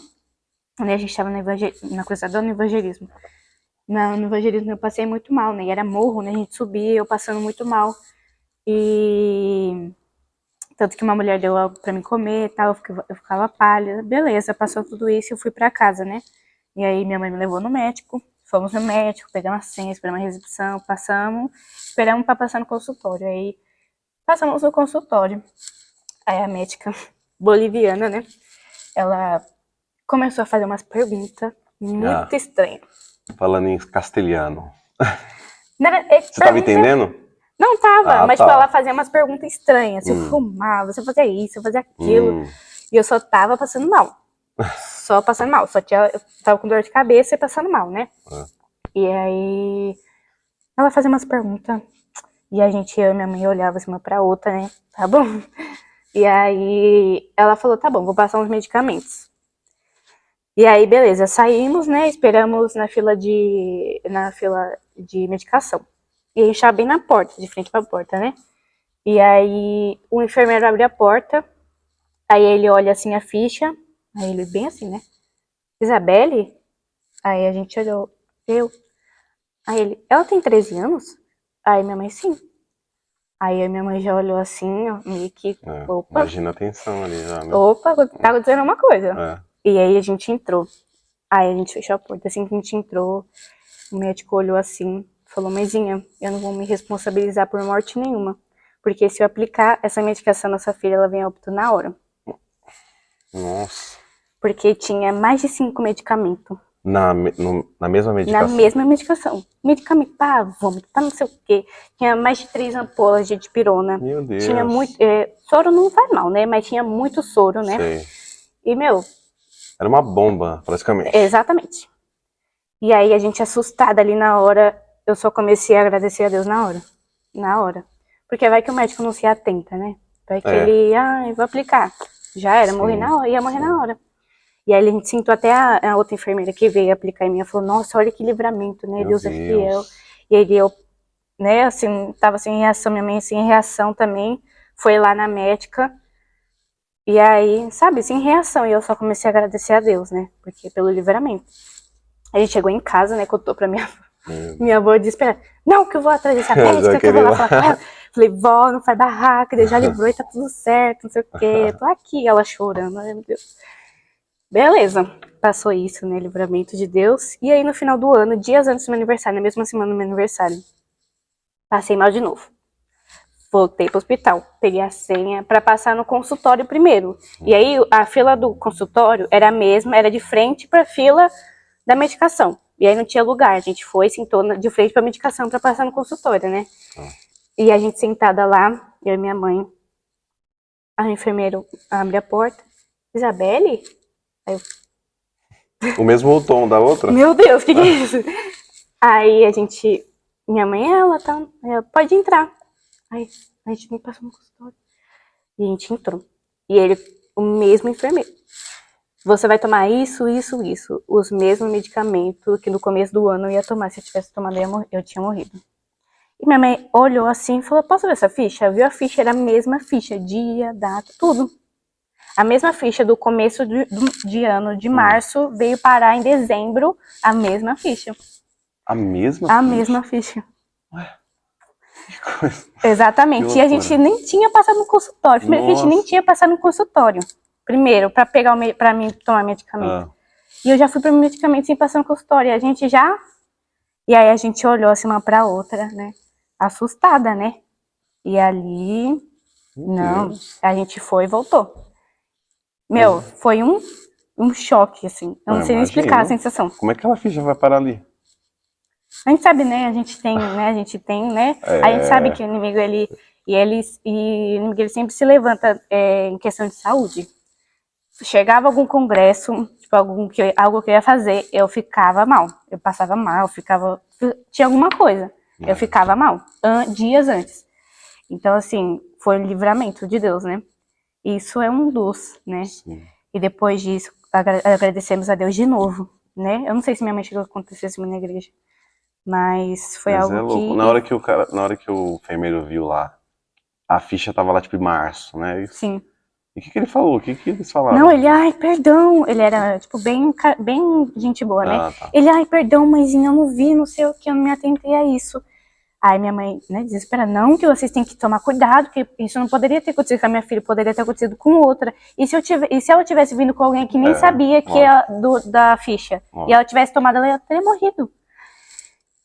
Né? A gente tava na cruzada no evangelismo. No evangelismo eu passei muito mal, né? E era morro, né? A gente subia, eu passando muito mal. E tanto que uma mulher deu algo pra mim comer e tal, eu ficava pálida. Beleza, passou tudo isso e eu fui pra casa, né? E aí minha mãe me levou no médico, fomos no médico, pegamos a senha, esperamos a recepção, esperamos pra passar no consultório. Aí passamos no consultório. Aí a médica boliviana, né? Ela começou a fazer umas perguntas muito estranhas. Falando em castelhano. Você tava entendendo? Não tava, mas tipo, ela fazia umas perguntas estranhas. Se eu fumava, se eu fazia isso, se eu fazia aquilo. E eu só tava passando mal. Só passando mal. Eu tava com dor de cabeça e passando mal, né? E aí ela fazia umas perguntas. E eu e minha mãe olhava assim uma pra outra, né? Tá bom? E aí ela falou, tá bom, vou passar uns medicamentos. E aí, beleza, saímos, né? Esperamos na fila de medicação. E a gente tava bem na porta, de frente pra porta, né? E aí o enfermeiro abre a porta, aí ele olha assim a ficha, aí ele bem assim, né? Isabelle? Aí a gente olhou, Aí ele, ela tem 13 anos? Aí minha mãe, sim. Aí a minha mãe já olhou assim, ó, meio que, opa. Imagina a tensão ali já, né? Opa, tá dizendo uma coisa. E aí a gente entrou. Aí a gente fechou a porta. Assim que a gente entrou, o médico olhou assim, falou, mãezinha, eu não vou me responsabilizar por morte nenhuma. Porque se eu aplicar essa medicação na sua filha, ela vem a óbito na hora. Nossa. Porque tinha mais de 5 medicamentos. Na mesma medicação? Na mesma medicação. Medicamento para vômito, para não sei o quê. Tinha mais de 3 ampolas de dipirona. Meu Deus. Tinha muito... soro não faz mal, né? Mas tinha muito soro, né? Sei. E, era uma bomba, praticamente. Exatamente. E aí, a gente assustada ali na hora, eu só comecei a agradecer a Deus na hora. Na hora. Porque vai que o médico não se atenta, né? Vai que ele, eu vou aplicar. Já era, morrer na hora, ia morrer na hora. E aí a gente sentou até a outra enfermeira que veio aplicar em mim, falou, nossa, olha que livramento, né? Deus é fiel. E aí eu, né, assim, tava sem reação, minha mãe sem reação também, foi lá na médica, e aí, sabe, sem reação, e eu só comecei a agradecer a Deus, né? Porque pelo livramento. A gente chegou em casa, né, contou pra minha avó desesperada, não, que eu vou atrás dessa médica, que eu vou lá falar com ela. Falei, vó, não faz barraca, já livrou e tá tudo certo, não sei o quê. Eu tô aqui, ela chorando, ai meu Deus. Beleza, passou isso, né, livramento de Deus. E aí no final do ano, dias antes do meu aniversário, na mesma semana do meu aniversário, passei mal de novo. Voltei pro hospital, peguei a senha pra passar no consultório primeiro. E aí a fila do consultório era a mesma, era de frente pra fila da medicação. E aí não tinha lugar, a gente foi, sentou de frente pra medicação pra passar no consultório, né? E a gente sentada lá, eu e minha mãe, a enfermeira abre a porta, Isabelle? O mesmo tom da outra? Meu Deus, o que é isso? Aí minha mãe, ela pode entrar. Aí a gente me passou no consultório. E a gente entrou. E ele, o mesmo enfermeiro. Você vai tomar isso, isso, isso. Os mesmos medicamentos que no começo do ano eu ia tomar. Se eu tivesse tomado, eu tinha morrido. E minha mãe olhou assim e falou, posso ver essa ficha? Viu a ficha, era a mesma ficha. Dia, data, tudo. A mesma ficha do começo de ano, de março, veio parar em dezembro, a mesma ficha. A mesma A ficha? mesma ficha. Ué, que coisa. Exatamente. E a gente nem tinha passado no consultório. Primeiro que a gente nem tinha passado no consultório. Primeiro, pra pegar pra mim tomar medicamento. E eu já fui pro medicamento sem passar no consultório. E a gente já... E aí a gente olhou assim uma pra outra, né? Assustada, né? E ali... Não, a gente foi e voltou. Meu, foi um choque, assim. Eu não sei nem explicar a sensação. Como é que aquela ficha vai parar ali? A gente sabe, né? A gente tem, né? A gente sabe que o inimigo, o inimigo, ele sempre se levanta em questão de saúde. Chegava algum congresso, tipo, algo que eu ia fazer, eu ficava mal. Eu passava mal, tinha alguma coisa. Eu ficava mal, dias antes. Então, assim, foi um livramento de Deus, né? Isso é um dos, né? Sim. E depois disso, agradecemos a Deus de novo, né? Eu não sei se minha mãe chegou a acontecer isso na igreja, mas foi algo é louco. que... Na hora que o enfermeiro viu lá, a ficha tava lá tipo em março, né? Sim. E o que ele falou? O que eles falaram? Não, ai, perdão. Ele era, tipo, bem gente boa, né? Tá. Ele, ai, perdão, mãezinha, eu não vi, não sei o que, eu não me atentei a isso. Aí minha mãe, né, desesperada, não, que vocês têm que tomar cuidado, que isso não poderia ter acontecido com a minha filha, poderia ter acontecido com outra. E se ela tivesse vindo com alguém que nem sabia que da ficha, e ela tivesse tomado, ela ia ter morrido.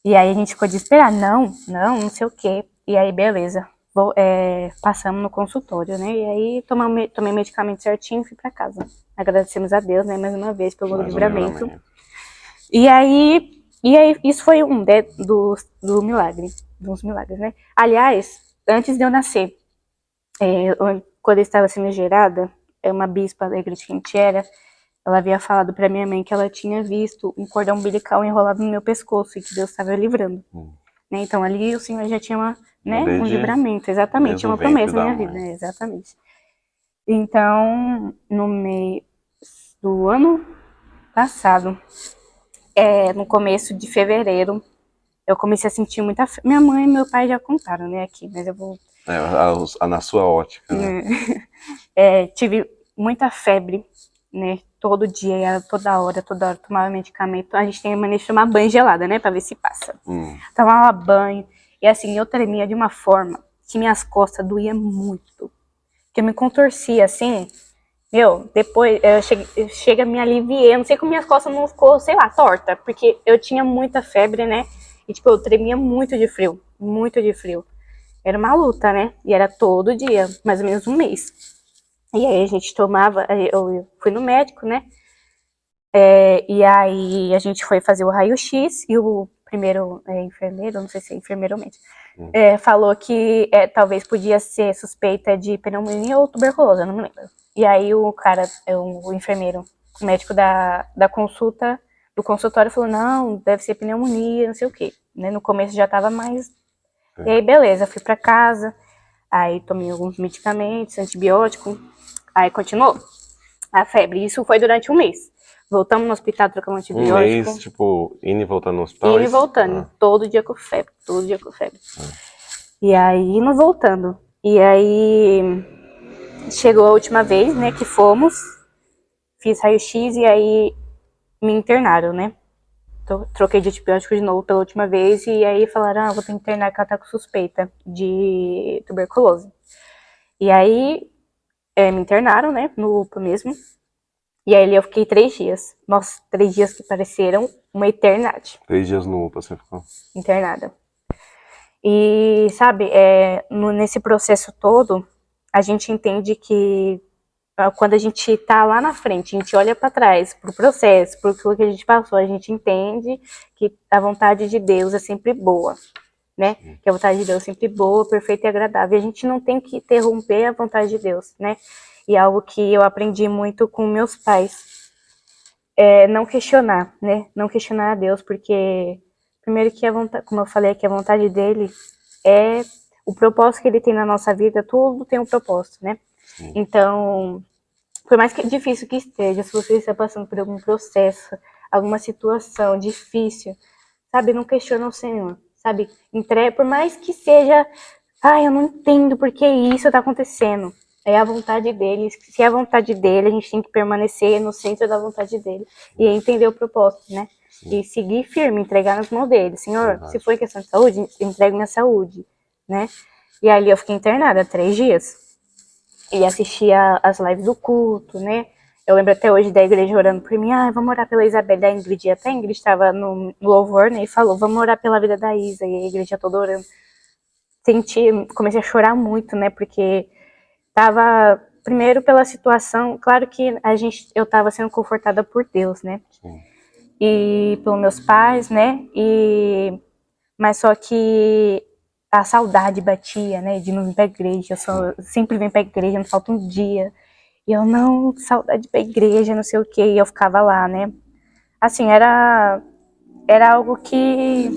E aí a gente ficou desesperada, não sei o quê. E aí, beleza, passamos no consultório, né, e aí tomei medicamento certinho e fui pra casa. Agradecemos a Deus, né, mais uma vez, pelo livramento. E aí, isso foi dos milagres, né? Aliás, antes de eu nascer, quando eu estava sendo gerada, uma bispa da igreja que a gente era, ela havia falado pra minha mãe que ela tinha visto um cordão umbilical enrolado no meu pescoço e que Deus estava livrando. Né? Então ali o Senhor já tinha um livramento, exatamente, uma promessa na minha vida, né? Exatamente. Então, no meio do ano passado, no começo de fevereiro, eu comecei a sentir muita febre. Minha mãe e meu pai já contaram, né, aqui, mas eu vou... na sua ótica, né? Tive muita febre, né, todo dia, toda hora, tomava medicamento. A gente tem a mania de tomar banho gelada, né, pra ver se passa. Tomava banho, e assim, eu tremia de uma forma que minhas costas doíam muito. Que eu me contorcia, assim... depois eu chega a me aliviar, não sei como minhas costas não ficou, sei lá, torta, porque eu tinha muita febre, né, e tipo, eu tremia muito de frio. Era uma luta, né, e era todo dia, mais ou menos um mês. E aí a gente tomava, eu fui no médico, né, e aí a gente foi fazer o raio-x, e o primeiro enfermeiro, não sei se é enfermeiro ou médico, falou que talvez podia ser suspeita de pneumonia ou tuberculose, eu não me lembro. E aí o cara, o enfermeiro, o médico da consulta, do consultório falou, não, deve ser pneumonia, não sei o quê. Né? No começo já tava mais... E aí beleza, fui pra casa, aí tomei alguns medicamentos, antibiótico, aí continuou a febre. Isso foi durante um mês. Voltamos no hospital, trocamos antibiótico. Um mês, tipo, indo e voltando no hospital? Indo e voltando, todo dia com febre. E aí, indo e voltando. E aí... Chegou a última vez, né, que fomos, fiz raio-x e aí me internaram, né? Troquei de antibiótico de novo pela última vez e aí falaram, vou ter que internar que ela tá com suspeita de tuberculose. E aí me internaram, né, no UPA mesmo. E aí eu fiquei 3 dias. Nossa, 3 dias que pareceram uma eternidade. 3 dias no UPA você ficou? Internada. E, sabe, nesse processo todo, a gente entende que quando a gente tá lá na frente, a gente olha para trás, pro processo, por aquilo que a gente passou, a gente entende que a vontade de Deus é sempre boa, né? Que a vontade de Deus é sempre boa, perfeita e agradável. E a gente não tem que interromper a vontade de Deus, né? E algo que eu aprendi muito com meus pais, não questionar, né? Não questionar a Deus, porque primeiro que a vontade, como eu falei, que a vontade dele é o propósito que ele tem na nossa vida, tudo tem um propósito, né? Sim. Então, por mais que difícil que esteja, se você está passando por algum processo, alguma situação difícil, sabe, não questiona o Senhor, sabe? Por mais que seja, eu não entendo por que isso está acontecendo. É a vontade dele. Se é a vontade dele, a gente tem que permanecer no centro da vontade dele e entender o propósito, né? Sim. E seguir firme, entregar nas mãos dele. Senhor, Verdade. se foi questão de saúde, entregue minha saúde, né? E ali eu fiquei internada 3 dias e assistia as lives do culto, né? Eu lembro até hoje da igreja orando por mim. Vamos orar pela Isabel, da Ingrid. Até a Ingrid estava no louvor, né? E falou, vamos orar pela vida da Isa. E a igreja toda orando. Comecei a chorar muito, né? Porque tava, primeiro pela situação, claro que eu tava sendo confortada por Deus, né? Sim. E pelos meus pais, né? Mas só que a saudade batia, né? De não vir pra igreja. Eu sempre venho pra igreja, não falta um dia. E eu, não, saudade pra igreja, não sei o quê. E eu ficava lá, né? Assim, era algo que...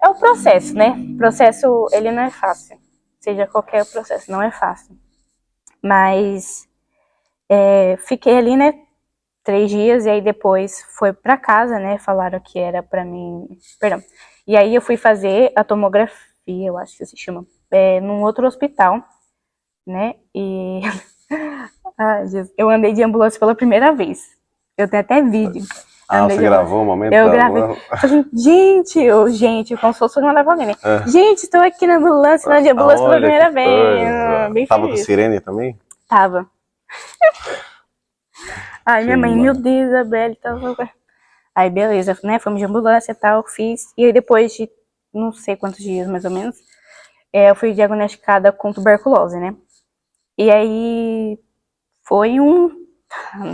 É o processo, né? O processo, ele não é fácil. Seja qualquer processo, não é fácil. Mas fiquei ali, né? 3 dias, e aí depois foi pra casa, né? Falaram que era pra mim... Perdão. E aí eu fui fazer a tomografia, eu acho que se chama, num outro hospital, né? E... Ai, Jesus. Eu andei de ambulância pela primeira vez. Eu tenho até vídeo. Você gravou o momento eu da gravei. ambulância? Falei, gente, como se fosse uma levar alguém, né? Gente, estou aqui na ambulância, andando de ambulância pela primeira vez. Bem Tava com feliz. sirene também? Tava. Ai, minha mãe, meu mano. Deus, Isabelle, tava... Aí, beleza, né? Fomos de ambulância e tal, fiz. E aí, depois de não sei quantos dias, mais ou menos, eu fui diagnosticada com tuberculose, né? E aí, foi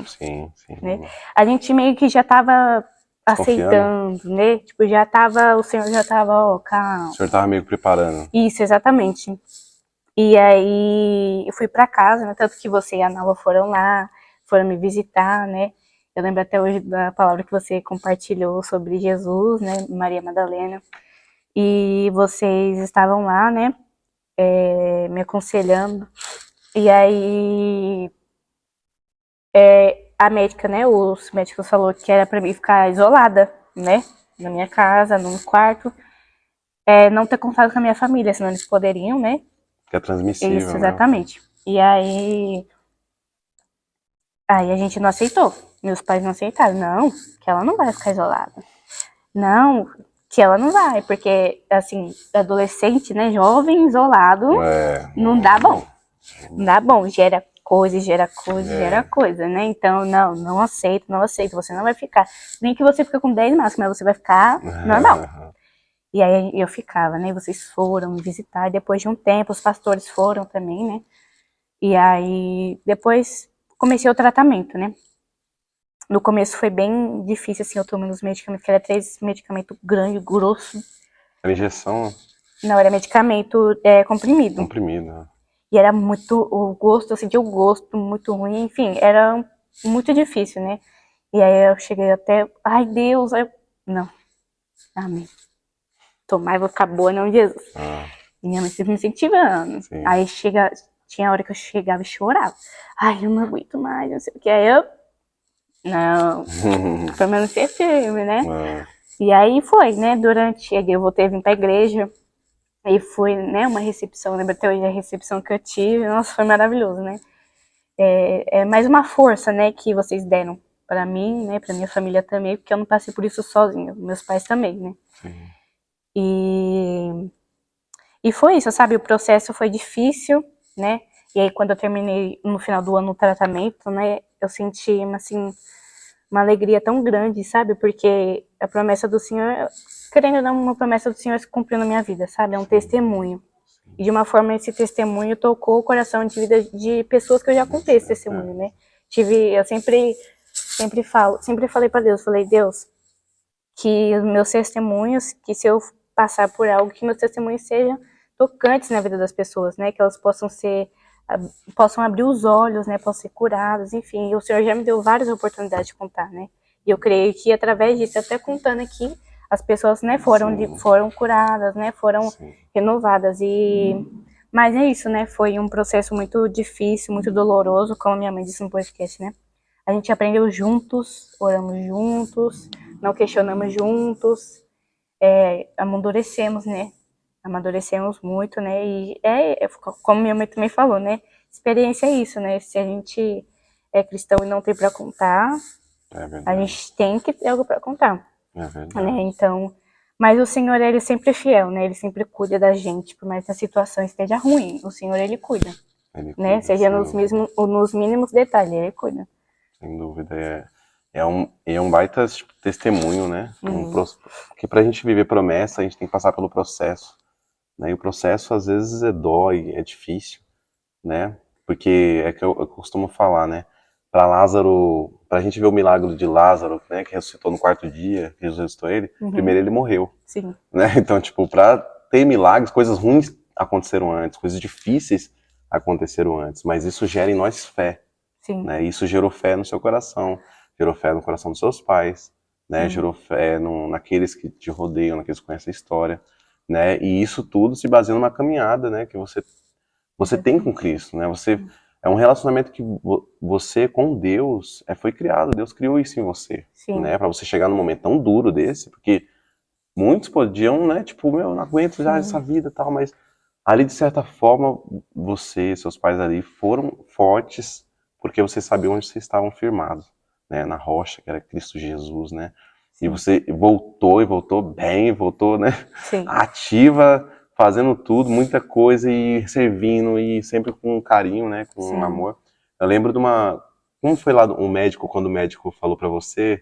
Sim. né? A gente meio que já tava Desconfiando. aceitando, né? Tipo, o senhor já tava, calma. O senhor tava meio que preparando. Isso, exatamente. E aí, eu fui pra casa, né? Tanto que você e a Nala foram lá, foram me visitar, né? Eu lembro até hoje da palavra que você compartilhou sobre Jesus, né? Maria Madalena. E vocês estavam lá, né? Me aconselhando. E aí, a médica, né? Os médicos falou que era pra mim ficar isolada, né? Na minha casa, num quarto. Não ter contato com a minha família, senão eles poderiam, né? Que é transmissível, Isso, né? exatamente. E aí a gente não aceitou. Meus pais não aceitaram. Não, que ela não vai ficar isolada. Não, que ela não vai, porque, assim, adolescente, né, jovem, isolado, não dá bom. Não dá bom, gera coisa, né? Então, não aceito, você não vai ficar. Nem que você fique com 10 máscaras, mas você vai ficar normal. E aí eu ficava, né? Vocês foram me visitar, e depois de um tempo, os pastores foram também, né? E aí, depois comecei o tratamento, né? No começo foi bem difícil, assim, eu tomando os medicamentos, que era 3 medicamentos grandes, grosso. Era injeção? Não, era medicamento comprimido. Comprimido. E era o gosto, eu sentia o gosto muito ruim, enfim, era muito difícil, né? E aí eu cheguei até, ai Deus, não, amém. Tomar e vou ficar boa, não, Jesus. E minha mãe sempre me incentivando. Sim. Aí tinha hora que eu chegava e chorava. Ai, eu não aguento mais, não sei o que. Aí eu, não, pelo menos ser firme, né? E aí foi, né? Eu voltei a vir pra igreja. E foi, né, uma recepção, lembra até hoje a recepção que eu tive, nossa, foi maravilhoso, né? É mais uma força, né, que vocês deram pra mim, né, pra minha família também, porque eu não passei por isso sozinha, meus pais também, né? Sim. E foi isso, sabe? O processo foi difícil, né? E aí quando eu terminei no final do ano o tratamento, né, eu senti, assim, uma alegria tão grande, sabe? Porque a promessa do Senhor, querendo ou não, uma promessa do Senhor se cumpriu na minha vida, sabe? É um testemunho. E de uma forma esse testemunho tocou o coração de vida de pessoas que eu já contei esse testemunho, né? Eu sempre falei para Deus, Deus, que os meus testemunhos, que se eu passar por algo, que meus testemunhos sejam tocantes na vida das pessoas, né? Que elas possam ser possam abrir os olhos, né, possam ser curadas, enfim, e o Senhor já me deu várias oportunidades de contar, né, e eu creio que através disso, até contando aqui, as pessoas, né, foram curadas, né, foram renovadas, mas é isso, né, foi um processo muito difícil, muito doloroso, como minha mãe disse no podcast, né, a gente aprendeu juntos, oramos juntos, não questionamos juntos, amadurecemos, né, amadurecemos muito, né, e como minha mãe também falou, né, experiência é isso, né, se a gente é cristão e não tem para contar, a gente tem que ter algo para contar, né, então, mas o Senhor, ele sempre é fiel, né, ele sempre cuida da gente, por mais que a situação esteja ruim, o Senhor, ele cuida, né, seja nos mínimos detalhes, ele cuida. Sem dúvida, é um baita tipo, testemunho, né, porque pra gente viver promessa, a gente tem que passar pelo processo, né, e o processo às vezes dói, é difícil, né, porque é que eu costumo falar, né, para Lázaro, pra gente ver o milagre de Lázaro, né, que ressuscitou no 4º dia, que Jesus ressuscitou ele, primeiro ele morreu, Sim. Né, então tipo, pra ter milagres, coisas ruins aconteceram antes, coisas difíceis aconteceram antes, mas isso gera em nós fé, né, isso gerou fé no seu coração, gerou fé no coração dos seus pais, né, gerou fé naqueles que te rodeiam, naqueles que conhecem a história, né, e isso tudo se baseia numa caminhada, né, que você tem com Cristo, né, é um relacionamento que você com Deus foi criado, Deus criou isso em você, né, para você chegar num momento tão duro desse, porque muitos podiam, né, tipo, eu não aguento já essa vida e tal, mas ali de certa forma você, seus pais ali foram fortes, porque você sabia onde vocês estavam firmados, né, na rocha, que era Cristo Jesus, né, e você voltou bem, voltou, né, ativa, fazendo tudo, muita coisa e servindo e sempre com carinho, né, com amor. Eu lembro como foi lá um médico, quando o médico falou pra você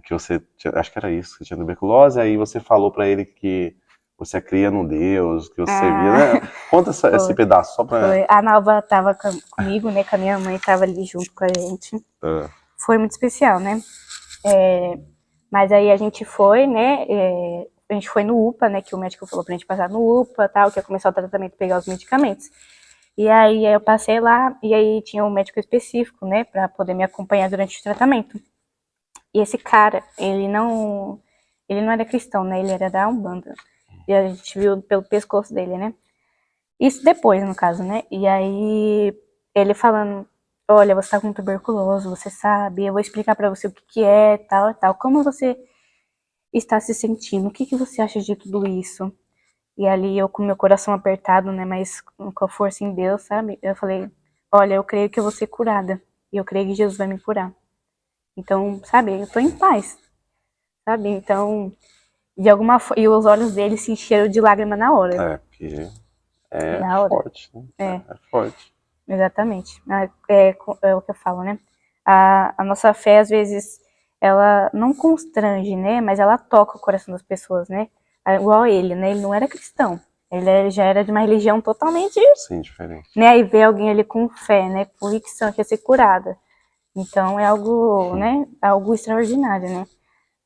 que você, acho que era isso, que tinha tuberculose, aí você falou pra ele que você cria no Deus, que você servia, né? Conta esse pedaço, só pra... A Nalva tava comigo, né, com a minha mãe, tava ali junto com a gente. Foi muito especial, né? Mas aí a gente foi, né, a gente foi no UPA, né, que o médico falou pra gente passar no UPA, tal, que ia começar o tratamento, pegar os medicamentos. E aí eu passei lá, e aí tinha um médico específico, né, pra poder me acompanhar durante o tratamento. E esse cara, ele não era cristão, né, ele era da Umbanda. E a gente viu pelo pescoço dele, né. Isso depois, no caso, né, e aí ele falando, olha, você tá com tuberculose, você sabe, eu vou explicar pra você o que é, tal, tal, como você está se sentindo, o que você acha de tudo isso? E ali eu com meu coração apertado, né, mas com a força em Deus, sabe, eu falei, olha, eu creio que eu vou ser curada, e eu creio que Jesus vai me curar. Então, sabe, eu tô em paz, sabe, então, de alguma forma, e os olhos dele se encheram de lágrima na hora. Porque forte, né? É forte. Exatamente. É o que eu falo, né? A nossa fé, às vezes, ela não constrange, né? Mas ela toca o coração das pessoas, né? Igual ele, né? Ele não era cristão. Ele já era de uma religião totalmente... Sim, diferente. Né? E ver alguém ali com fé, né? Convicção, que ia ser curada. Então, é algo, né? Algo extraordinário, né?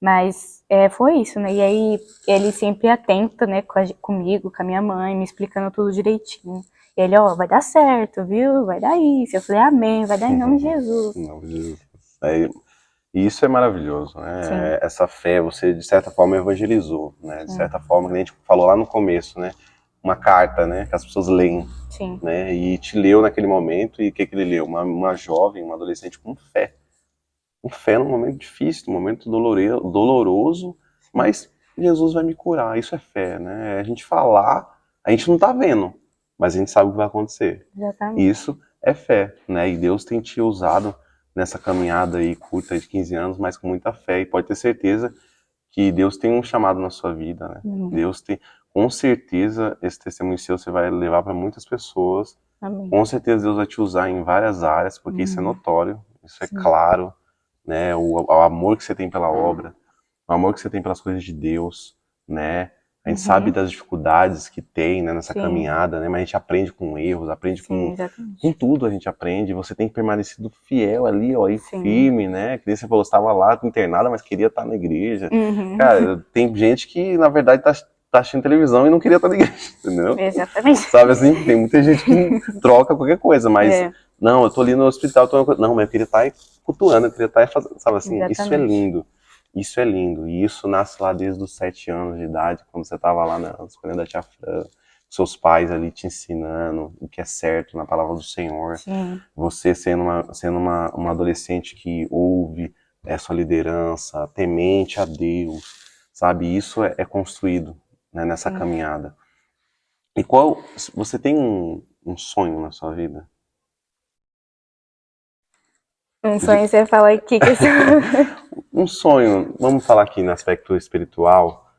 Mas foi isso, né? E aí, ele sempre atento, né? Comigo, com a minha mãe, me explicando tudo direitinho. E ele, vai dar certo, viu? Vai dar isso. Eu falei, amém, vai dar em nome de Jesus. Em nome de Jesus. E isso é maravilhoso, né? Essa fé, você de certa forma evangelizou, né? De certa forma, que a gente falou lá no começo, né? Uma carta, né? Que as pessoas leem, né? E te leu naquele momento, e o que ele leu? Uma jovem, uma adolescente com fé. Com fé num momento difícil, num momento doloroso, mas Jesus vai me curar, isso é fé, né? A gente falar, a gente não tá vendo, mas a gente sabe o que vai acontecer. Exatamente. Isso é fé, né? E Deus tem te usado nessa caminhada aí curta de 15 anos, mas com muita fé. E pode ter certeza que Deus tem um chamado na sua vida, né? Deus tem, com certeza, esse testemunho seu você vai levar para muitas pessoas. Amém. Com certeza Deus vai te usar em várias áreas, porque isso é notório, isso é claro, né? O amor que você tem pela obra, o amor que você tem pelas coisas de Deus, né? A gente sabe das dificuldades que tem, né, nessa caminhada, né? Mas a gente aprende com erros, aprende com tudo, a gente aprende. Você tem permanecido fiel ali, ó, e firme, né? Que você falou, estava lá internada, mas queria estar na igreja. Cara, tem gente que, na verdade, tá tá assistindo televisão e não queria estar na igreja, entendeu? Exatamente. Sabe assim, tem muita gente que troca qualquer coisa, mas não, eu tô ali no hospital, não, mas eu queria estar aí cultuando, eu queria estar aí fazendo, sabe assim, Exatamente. isso é lindo. Isso é lindo, e isso nasce lá desde os 7 anos de idade, quando você estava lá na escolinha da tia Fran, seus pais ali te ensinando o que é certo na palavra do Senhor. Sim. Você sendo uma adolescente que ouve sua liderança, temente a Deus, sabe? Isso é construído, né, nessa caminhada. E você tem um sonho na sua vida? Um sonho, você fala aqui que Um sonho, vamos falar aqui no aspecto espiritual,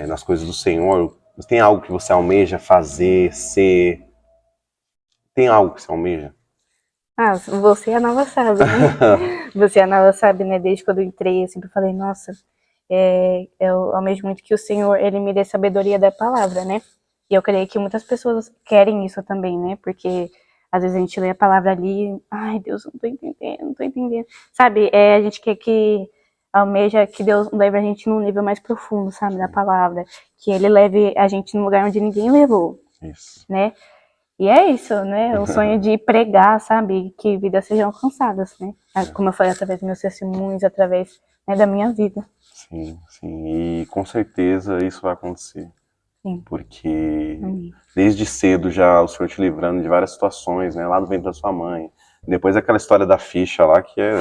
nas coisas do Senhor. Tem algo que você almeja fazer, ser? Tem algo que você almeja? Você e a Nova sabe, né? Você e a Nova sabe, né? Desde quando eu entrei, eu sempre falei, nossa, eu almejo muito que o Senhor, ele me dê sabedoria da palavra, né? E eu creio que muitas pessoas querem isso também, né? Porque às vezes a gente lê a palavra ali, ai, Deus, não tô entendendo, não tô entendendo. Sabe, a gente quer que almeja que Deus leve a gente num nível mais profundo, sabe, da palavra. Que ele leve a gente num lugar onde ninguém levou, Isso. né? E é isso, né? O sonho de pregar, sabe? Que vidas sejam alcançadas, né? Como eu falei, através dos meus testemunhos, através, né, da minha vida. Sim, sim. E com certeza isso vai acontecer. Sim. Porque desde cedo já o Senhor te livrando de várias situações, né? Lá no ventre da sua mãe. Depois aquela história da ficha lá que é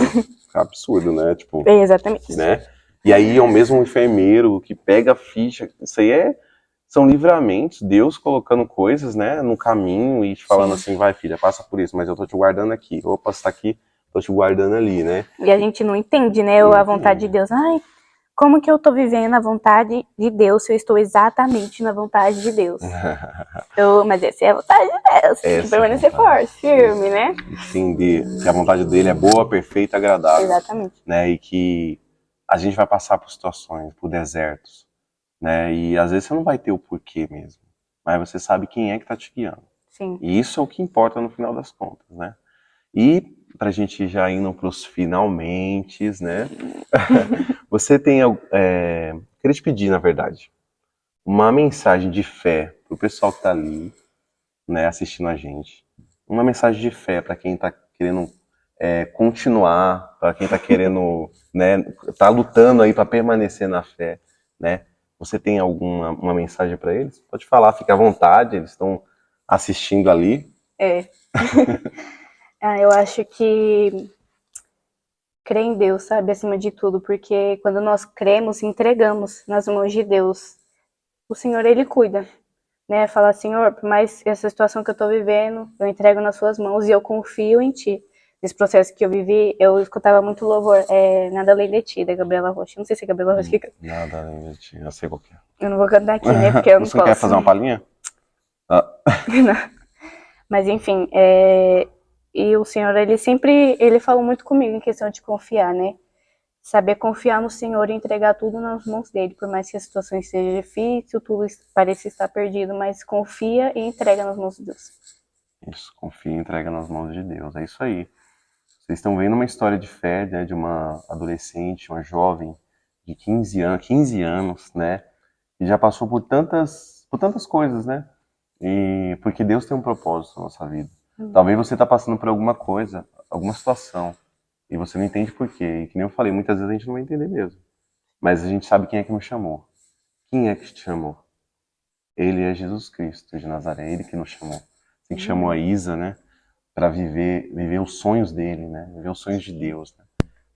absurdo, né? Tipo, Exatamente. né? E aí é o mesmo enfermeiro que pega a ficha. Isso aí são livramentos, Deus colocando coisas, né, no caminho e te falando assim, vai filha, passa por isso, mas eu tô te guardando aqui. Opa, você tá aqui, tô te guardando ali, né? E a gente não entende, né, a vontade de Deus. Ai, como que eu tô vivendo a vontade de Deus se eu estou exatamente na vontade de Deus? Mas essa é a vontade de Deus. Tem que permanecer forte, firme, né? Entender que a vontade dele é boa, perfeita e agradável. Exatamente. Né? E que a gente vai passar por situações, por desertos, né? E às vezes você não vai ter o porquê mesmo, mas você sabe quem é que tá te guiando. Sim. E isso é o que importa no final das contas, né? E pra gente já indo pros finalmente, né? Você tem, queria te pedir, na verdade, uma mensagem de fé pro pessoal que tá ali, né, assistindo a gente. Uma mensagem de fé para quem tá querendo continuar, para quem tá querendo, né, tá lutando aí para permanecer na fé, né? Você tem uma mensagem para eles? Pode falar, fique à vontade, eles estão assistindo ali. Eu acho que crer em Deus, sabe, acima de tudo, porque quando nós cremos e entregamos nas mãos de Deus, o Senhor, ele cuida, né? Falar, Senhor, por mais essa situação que eu tô vivendo, eu entrego nas suas mãos e eu confio em ti. Nesse processo que eu vivi, eu escutava muito louvor, Nada Além de Ti, da Gabriela Rocha. Não sei se é Gabriela Rocha que canta. Nada além de ti, eu sei qual que é. Eu não vou cantar aqui, né, porque eu não Você não posso. quer fazer uma palhinha? Mas enfim, e o Senhor, ele falou muito comigo em questão de confiar, né? Saber confiar no Senhor e entregar tudo nas mãos dele, por mais que a situação esteja difícil, tudo pareça estar perdido, mas confia e entrega nas mãos de Deus. Isso, confia e entrega nas mãos de Deus, é isso aí. Vocês estão vendo uma história de fé, né, de uma adolescente, uma jovem de 15 anos, né, e já passou por tantas coisas, né, e porque Deus tem um propósito na nossa vida. Talvez você está passando por alguma coisa, alguma situação, e você não entende por quê. E que nem eu falei, muitas vezes a gente não vai entender mesmo. Mas a gente sabe quem é que nos chamou. Quem é que te chamou? Ele é Jesus Cristo de Nazaré, ele que nos chamou. Ele que chamou a Isa, né, para viver os sonhos dele, né, viver os sonhos de Deus, né?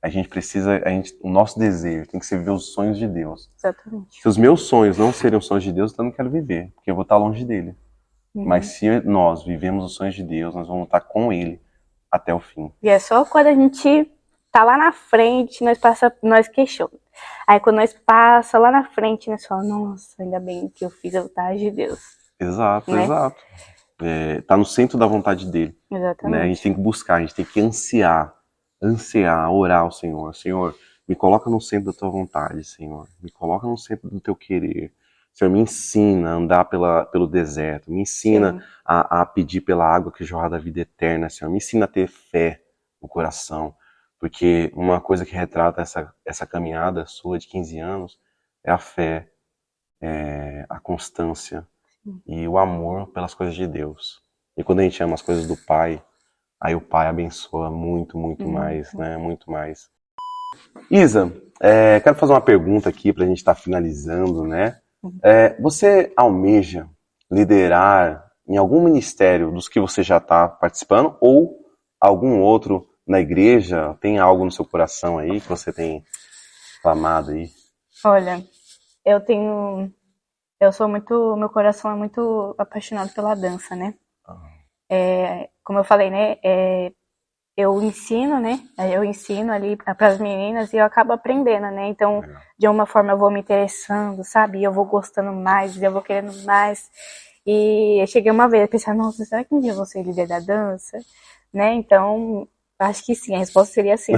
A gente precisa, o nosso desejo tem que ser viver os sonhos de Deus. Exatamente. Se os meus sonhos não serem os sonhos de Deus, então eu não quero viver, porque eu vou estar longe dele. Mas se nós vivemos os sonhos de Deus, nós vamos estar com ele até o fim. E é só quando a gente tá lá na frente, nós queixamos. Aí quando nós passa lá na frente, nós falamos, nossa, ainda bem que eu fiz a vontade de Deus. Exato, né? exato. Tá no centro da vontade dele. Exatamente. Né? A gente tem que buscar, a gente tem que ansiar, orar ao Senhor. Senhor, me coloca no centro da tua vontade, Senhor. Me coloca no centro do teu querer. Senhor, me ensina a andar pelo deserto. Me ensina a pedir pela água que jorra da vida eterna, Senhor. Me ensina a ter fé no coração. Porque uma coisa que retrata essa caminhada sua de 15 anos é a fé. a constância e o amor pelas coisas de Deus. E quando a gente ama as coisas do Pai, aí o Pai abençoa muito, muito mais, né? Muito mais. Isa, quero fazer uma pergunta aqui para a gente estar finalizando, né? Você almeja liderar em algum ministério dos que você já está participando ou algum outro na igreja? Tem algo no seu coração aí que você tem clamado aí? Olha, meu coração é muito apaixonado pela dança, né? Como eu falei, né? Eu ensino, né? Eu ensino ali para as meninas e eu acabo aprendendo, né? Então, de alguma forma eu vou me interessando, sabe? E eu vou gostando mais, e eu vou querendo mais. E eu cheguei uma vez a pensar, nossa, será que um dia eu vou ser líder da dança? Né? Então, acho que sim, a resposta seria sim.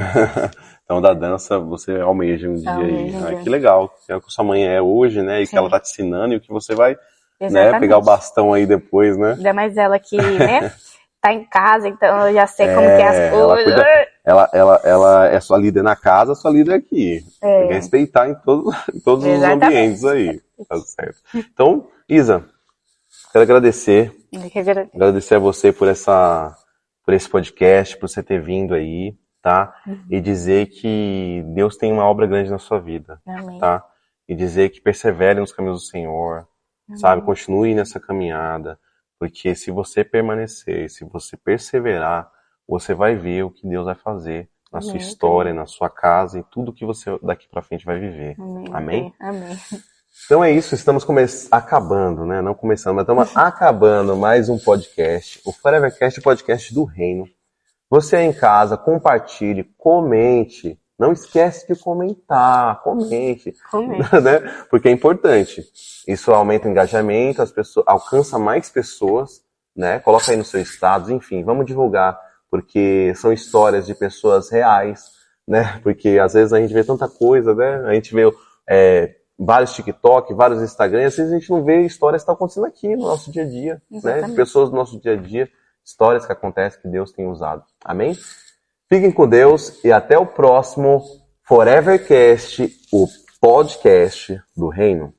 Então, da dança, você almeja um dia aí. Almeja. Que legal. É o que sua mãe é hoje, né? E que ela tá te ensinando e o que você vai, né, pegar o bastão aí depois, né? Ainda mais ela que, né, tá em casa, então eu já sei como que é as coisas. Ela é sua líder na casa, sua líder aqui. Tem que respeitar em todos os ambientes aí. Tá certo. Então, Isa, quero agradecer. Agradecer a você por esse podcast, por você ter vindo aí, tá? E dizer que Deus tem uma obra grande na sua vida, tá? E dizer que persevere nos caminhos do Senhor, sabe? Continue nessa caminhada, porque se você permanecer, se você perseverar, você vai ver o que Deus vai fazer na sua história, na sua casa e tudo que você daqui pra frente vai viver. Amém? Amém. Então é isso, estamos acabando, né? Não começando, mas estamos acabando mais um podcast, o Forevercast, o podcast do Reino. Você aí em casa, compartilhe, comente. Não esquece de comentar, comente. Né? Porque é importante. Isso aumenta o engajamento, as pessoas, alcança mais pessoas, né? Coloca aí no seu status, enfim, vamos divulgar, porque são histórias de pessoas reais, né? Porque às vezes a gente vê tanta coisa, né? A gente vê vários TikTok, vários Instagram, às vezes a gente não vê histórias que estão acontecendo aqui no nosso dia a dia, né? Pessoas do nosso dia a dia, histórias que acontecem que Deus tem usado. Amém? Fiquem com Deus e até o próximo Forevercast, o podcast do Reino.